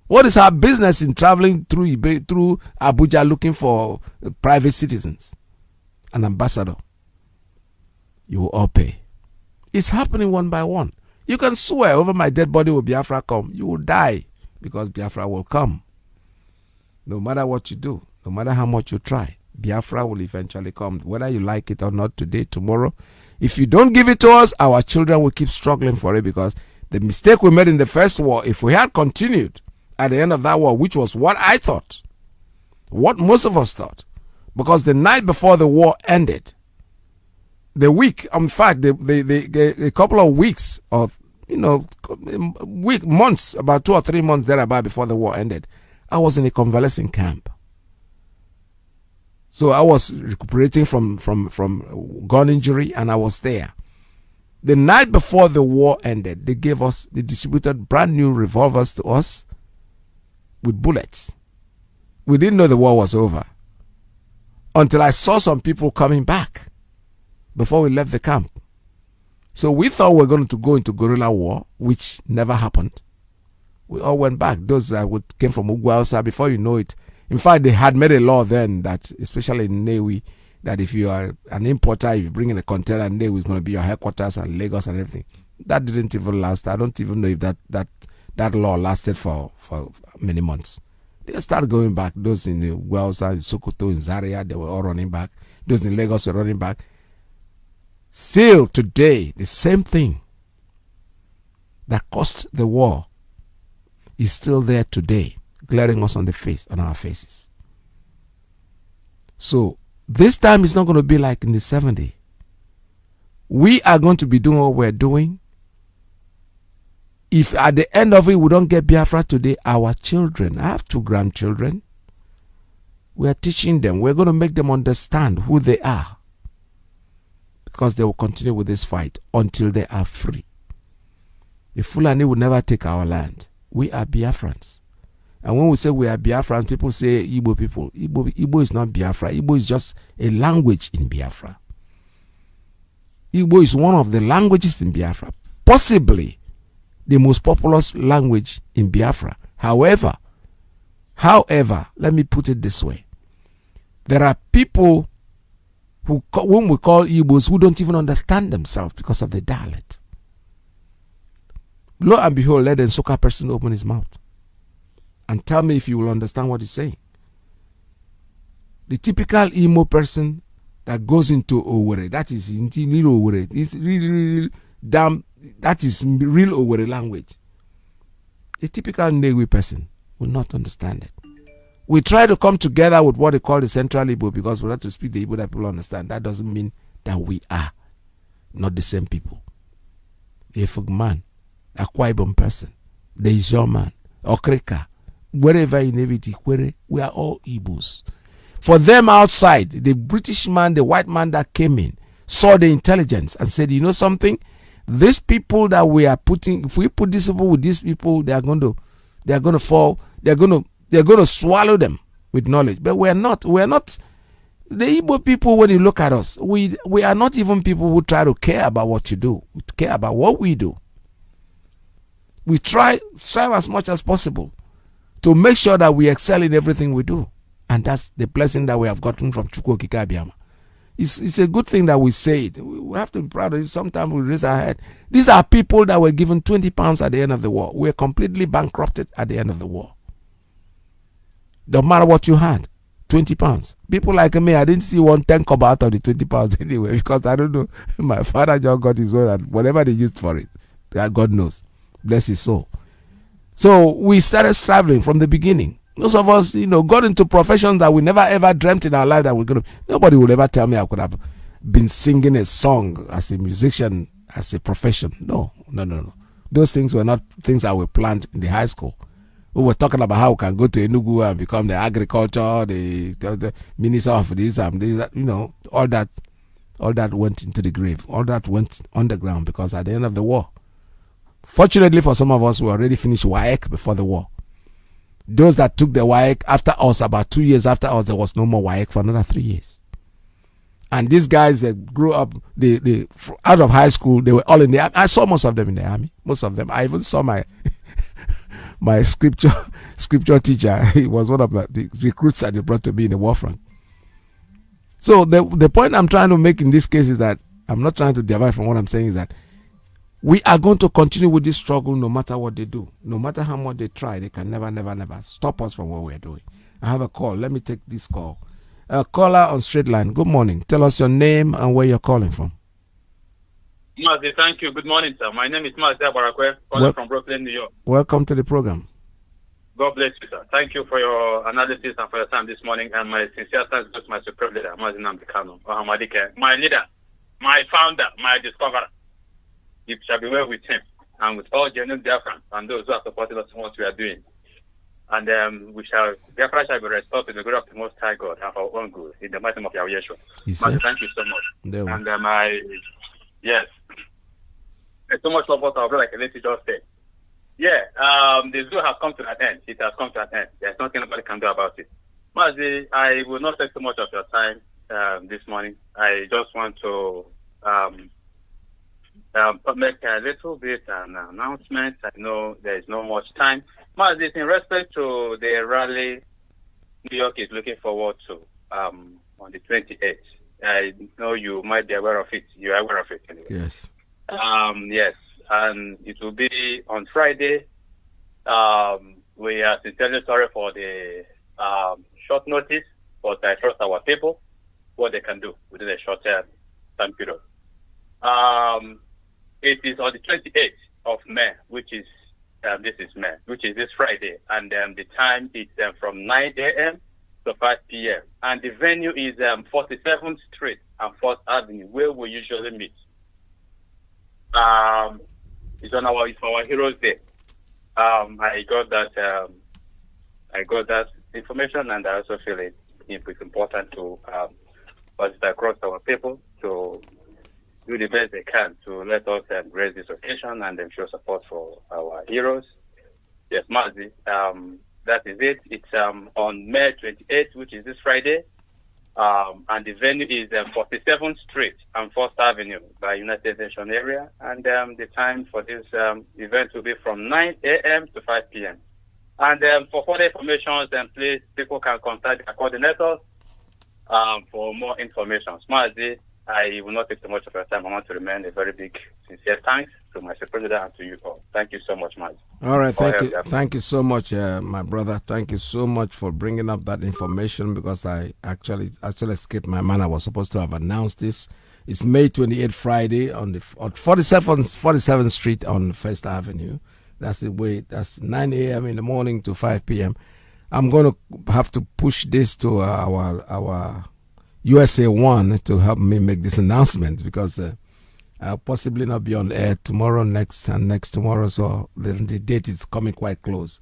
Speaker 2: What is her business in traveling through Abuja looking for private citizens? An ambassador. You will all pay. It's happening one by one. You can swear over my dead body will Biafra come. You will die because Biafra will come. No matter what you do, no matter how much you try, Biafra will eventually come, whether you like it or not, today, tomorrow. If you don't give it to us, our children will keep struggling for it, because the mistake we made in the first war, if we had continued at the end of that war, which was what I thought, what most of us thought, because the night before the war ended, the week, in fact, a couple of weeks of, months, about 2 or 3 months thereabout before the war ended, I was in a convalescent camp. So I was recuperating from gun injury, and I was there. The night before the war ended, they distributed brand new revolvers to us with bullets. We didn't know the war was over until I saw some people coming back before we left the camp. So we thought we were going to go into guerrilla war, which never happened. We all went back. Those that came from Ugwausa, before you know it. In fact, they had made a law then that, especially in Newi, that if you are an importer, if you bring in a container, Newi is going to be your headquarters, and Lagos and everything. That didn't even last. I don't even know if that law lasted for many months. They started going back. Those in Ugwausa, in Sokoto, in Zaria, they were all running back. Those in Lagos were running back. Still today, the same thing that caused the war is still there today, glaring us on our faces. So this time is not going to be like in the 70s. We are going to be doing what we're doing. If at the end of it we don't get Biafra today, our children, I have 2 grandchildren, we are teaching them, we're going to make them understand who they are, because they will continue with this fight until they are free. The Fulani will never take our land. We are Biafrans. And when we say we are Biafrans, people say Igbo people. Igbo is not Biafra. Igbo is just a language in Biafra. Igbo is one of the languages in Biafra, possibly the most populous language in Biafra. However, let me put it this way. There are people whom we call Igbos who don't even understand themselves because of the dialect. Lo and behold, let the Nsukka person open his mouth and tell me if you will understand what he's saying. The typical Imo person that goes into Owerri, that is in Owerri, it's really damn, that is real Owerri language. The typical Newi person will not understand it. We try to come together with what they call the Central Igbo because we have to speak the Igbo that people understand. That doesn't mean that we are not the same people. The Efuk man, Akwa Ibom person, the Ijaw man, Okrika, wherever in Evitikwe, we are all Igbos. For them outside, the British man, the white man that came in, saw the intelligence and said, you know something? These people that we are putting, if we put these people with these people, they are going to fall, they're going to swallow them with knowledge. But we are not the Igbo people. When you look at us, we are not even people who try to care about what you do, we care about what we do. We strive as much as possible to make sure that we excel in everything we do. And that's the blessing that we have gotten from Chukwu Okike Abiama. It's a good thing that we say it. We have to be proud of it. Sometimes we raise our head. These are people that were given 20 pounds at the end of the war. We're completely bankrupted at the end of the war. Don't matter what you had, 20 pounds. People like me, I didn't see 1 kobo out of the 20 pounds anyway, because I don't know. My father just got his own and whatever they used for it, God knows. Bless his soul. So we started striving from the beginning. Most of us, got into professions that we never ever dreamt in our life that we're going to. Nobody will ever tell me I could have been singing a song as a musician, as a profession. No. Those things were not things that were planned in the high school. We were talking about how we can go to Enugu and become the agriculture, the minister of this and this, all that went into the grave. All that went underground because at the end of the war, fortunately for some of us, we already finished WAEC before the war. Those that took the WAEC after us, about 2 years after us, there was no more WAEC for another 3 years. And these guys that grew up, they out of high school, they were all in the army. I saw most of them in the army. Most of them. I even saw my scripture teacher. He was one of the recruits that they brought to me in the war front. So the point I'm trying to make in this case is that I'm not trying to divide from what I'm saying, is that we are going to continue with this struggle no matter what they do. No matter how much they try, they can never stop us from what we're doing. I have a call. Let me take this call. Caller on straight line. Good morning. Tell us your name and where you're calling from.
Speaker 13: Mazi, thank you. Good morning, sir. My name is Mazi Barakwe, calling from Brooklyn, New York.
Speaker 2: Welcome to the program.
Speaker 13: God bless you, sir. Thank you for your analysis and for your time this morning. And my sincere thanks goes to my supreme leader, Mazi Nnamdi Kanu, my leader, my founder, my discoverer. It shall be well with him and with all genuine Biafrans and those who are supporting us in what we are doing. And Biafra shall be restored to the glory of the Most High God and for our own good in the mighty name of Yahweh Yeshua. Mazi, thank you so much. And yes, there's so much love what I would like to just say. Yeah, the zoo has come to an end. It has come to an end. There's nothing anybody can do about it. Mazi, I will not take too much of your time this morning. I just want to make a little bit an announcement. I know there is no much time. Mazi, in respect to the rally New York is looking forward to on the 28th. I know you might be aware of it. You are aware of it anyway.
Speaker 2: Yes.
Speaker 13: Yes. And it will be on Friday. We are sincerely sorry for the short notice, but I trust our people what they can do within a short time period. It is on the 28th of May, which is this Friday, and the time is from 9 a.m. to 5 p.m. and the venue is 47th Street and 4th Avenue, where we usually meet. It's for our Heroes Day. I got that information, and I also feel it's important to pass it across our people to do the best they can to let us grace this occasion and show support for our heroes. Yes, Mazi. That is it. It's on May 28th, which is this Friday. And the venue is 47th Street and 4th Avenue by United Nations area. And the time for this event will be from 9 a.m. to 5 p.m. And for further information, please, people can contact the coordinators for more information. Mazi, I will not take too much of your time. I want to remain a very big, sincere thanks to my president and to you all. Thank you so much, Mazi.
Speaker 2: All right, thank you. Thank you so much, my brother. Thank you so much for bringing up that information, because I actually escaped my mind. I was supposed to have announced this. It's May 28th, Friday, on 47th Street on First Avenue. That's the way. That's 9 a.m. in the morning to 5 p.m. I'm going to have to push this to our USA One to help me make this announcement, because I'll possibly not be on air tomorrow, next tomorrow, so the date is coming quite close.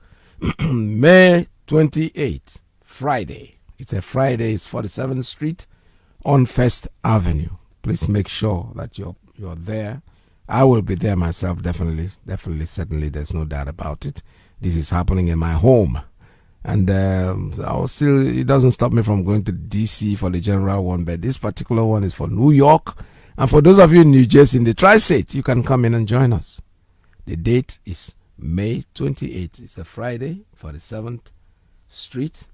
Speaker 2: May 28th, Friday. It's a Friday. It's 47th Street on First Avenue. Please make sure that you're there. I will be there myself, definitely, certainly. There's no doubt about it. This is happening in my home. And it doesn't stop me from going to DC for the general one, but this particular one is for New York. And for those of you in New Jersey, in the Tri-State, you can come in and join us. The date is May 28th. It's a Friday, 47th Street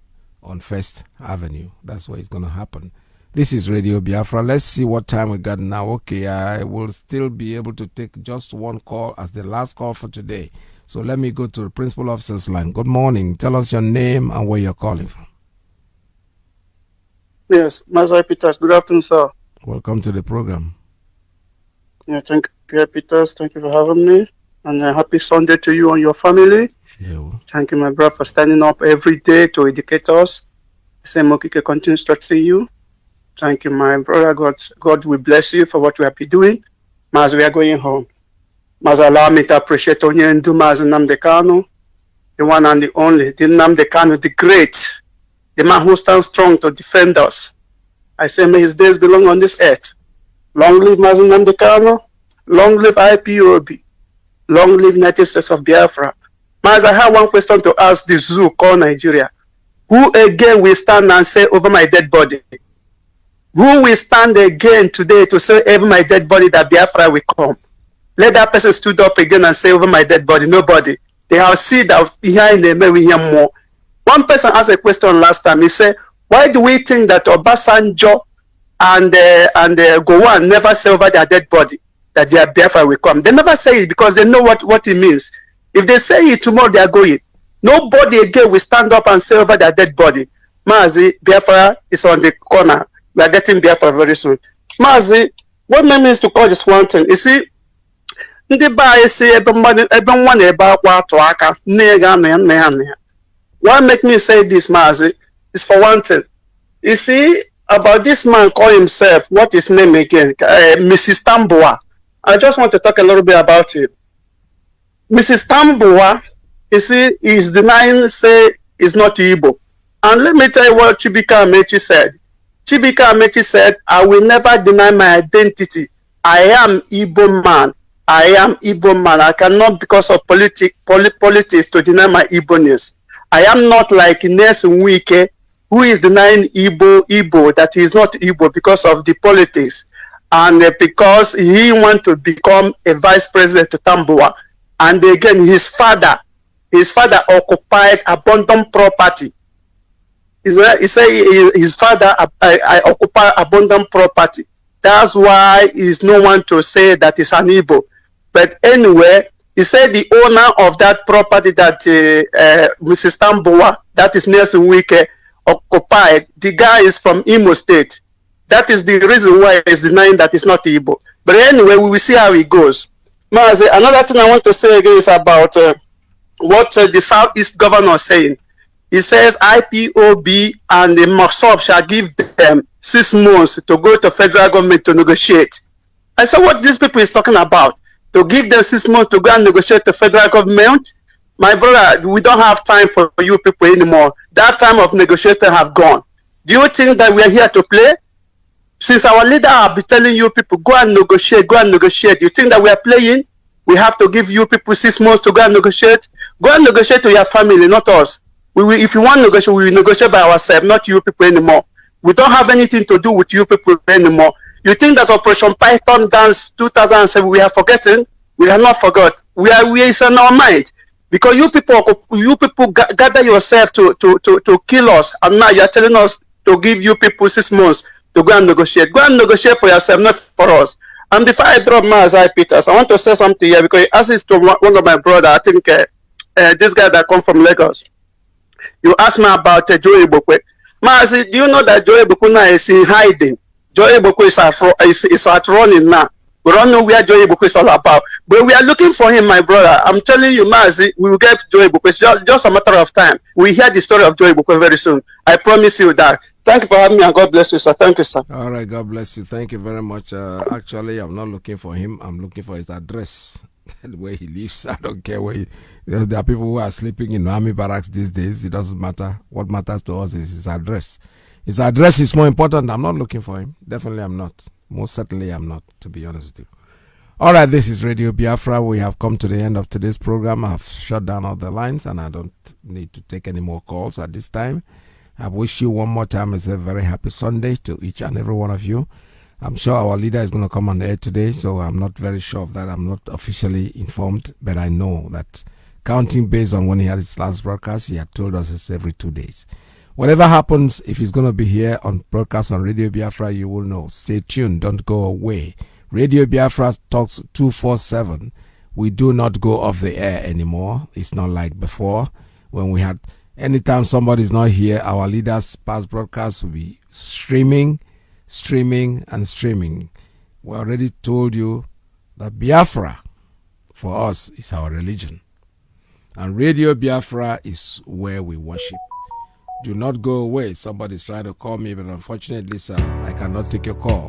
Speaker 2: on First Avenue. That's where it's going to happen. This is Radio Biafra. Let's see what time we got now. Okay, I will still be able to take just one call as the last call for today. So let me go to the principal officer's line. Good morning. Tell us your name and where you're calling from.
Speaker 14: Yes, Mazai Peters. Good afternoon, sir.
Speaker 2: Welcome to the program.
Speaker 14: Yeah, thank you, Peters. Thank you for having me. And happy Sunday to you and your family.
Speaker 2: Yeah.
Speaker 14: Thank you, my brother, for standing up every day to educate us. SMOKK continues to strengthen you. Thank you, my brother. God will bless you for what you have been doing. As we are going home. Mas allow me to appreciate Onye Ndumazi Nnamdi Kanu, the one and the only, the Nnamdi Kanu, the great, the man who stands strong to defend us. I say, may his days belong on this earth. Long live Mazi Nnamdi Kanu, long live IPOB, long live United States of Biafra. Mas, I have one question to ask the zoo called Nigeria. Who again will stand and say over my dead body? Who will stand again today to say over my dead body that Biafra will come? Let that person stood up again and say over my dead body. Nobody. They have seen that behind them we hear more. One person asked a question last time. He said, why do we think that Obasanjo and Gowon never say over their dead body that their Biafra will come? They never say it because they know what it means. If they say it tomorrow, they are going. Nobody again will stand up and say over their dead body, Mazi, Biafra is on the corner. We are getting Biafra very soon. Mazi, what made me to call this one thing? You see, ndị be anyị si ebe nwa na-ebe akwa atụ aka nne ga na nne ya nne ya. What make me say this, Mazi, is for one thing. You see, about this man call himself, what is his name again? Mrs. Tambua. I just want to talk a little bit about it. Mrs. Tambua, you see, is denying, say, is not Igbo. And let me tell you what Chibika Amechi said. Chibika Amechi said, I will never deny my identity. I am Igbo man. I am Igbo man. I cannot, because of politics, to deny my Igbo-ness. I am not like Nelson Wike, who is denying Igbo, that he is not Igbo because of the politics. And because he want to become a vice president to Tambua. And again, his father occupied abundant property. He said his father occupied abundant property. That's why he's no one to say that he's an Igbo. But anyway, he said the owner of that property that Mrs. Tambua, that is Nelson Wike, occupied, the guy is from Imo State. That is the reason why he's denying that it's not Igbo. But anyway, we will see how it goes. Mazi, another thing I want to say again is about what the Southeast governor is saying. He says IPOB and the MASOB shall give them 6 months to go to federal government to negotiate. I said what these people is talking about. To give them 6 months to go and negotiate the federal government. My brother, we don't have time for you people anymore. That time of negotiating have gone. Do you think that we are here to play? Since our leader have been telling you people, go and negotiate, go and negotiate. You think that we are playing? We have to give you people 6 months to go and negotiate? Go and negotiate to your family, not us. If you want to negotiate, we will negotiate by ourselves, not you people anymore. We don't have anything to do with you people anymore. You think that Operation Python Dance 2007, we are forgetting? We are not forgot. We are in our mind. Because you people gather yourself to kill us, and now you are telling us to give you people 6 months to go and negotiate. Go and negotiate for yourself, not for us. And before I drop my Isaiah Peters, I want to say something here, because I asked this to one of my brother, I think this guy that come from Lagos. You asked me about Joey Bokwe. Mazi, do you know that Joey Bokwe now is in hiding? Joey Bokwe is at running now. We don't know where Joey Bokwe is all about. But we are looking for him, my brother. I'm telling you, Mazi, we will get Joey Bokwe. It's just a matter of time. We hear the story of Joey Bokwe very soon. I promise you that. Thank you for having me, and God bless you, sir. Thank you, sir.
Speaker 2: All right, God bless you. Thank you very much. Actually, I'm not looking for him. I'm looking for his address. Where he lives, I don't care where there are people who are sleeping in army barracks these days. It doesn't matter. What matters to us is his address. His address is more important. I'm not looking for him. Definitely I'm not. Most certainly I'm not, to be honest with you. All right, this is Radio Biafra. We have come to the end of today's program. I've shut down all the lines and I don't need to take any more calls at this time. I wish you one more time a very happy Sunday to each and every one of you. I'm sure our leader is going to come on the air today, so I'm not very sure of that. I'm not officially informed, but I know that counting based on when he had his last broadcast, he had told us it's every 2 days. Whatever happens, if he's going to be here on broadcast on Radio Biafra, you will know. Stay tuned. Don't go away. Radio Biafra talks 247. We do not go off the air anymore. It's not like before when we had, anytime somebody's not here, our leader's past broadcasts will be streaming. We already told you that Biafra for us is our religion, and Radio Biafra is where we worship. Do not go away. Somebody's trying to call me, but unfortunately, sir, I cannot take your call.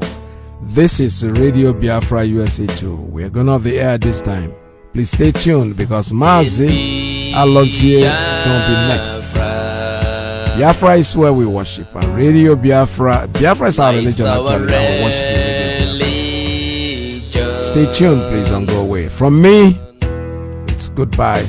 Speaker 2: This is Radio Biafra USA 2. We're going off the air this time. Please stay tuned, because Mazi Alozie is going to be next. Biafra is where we worship, and Radio Biafra is our religion, actually, our worship religion. Stay tuned, please, don't go away. From me, it's goodbye.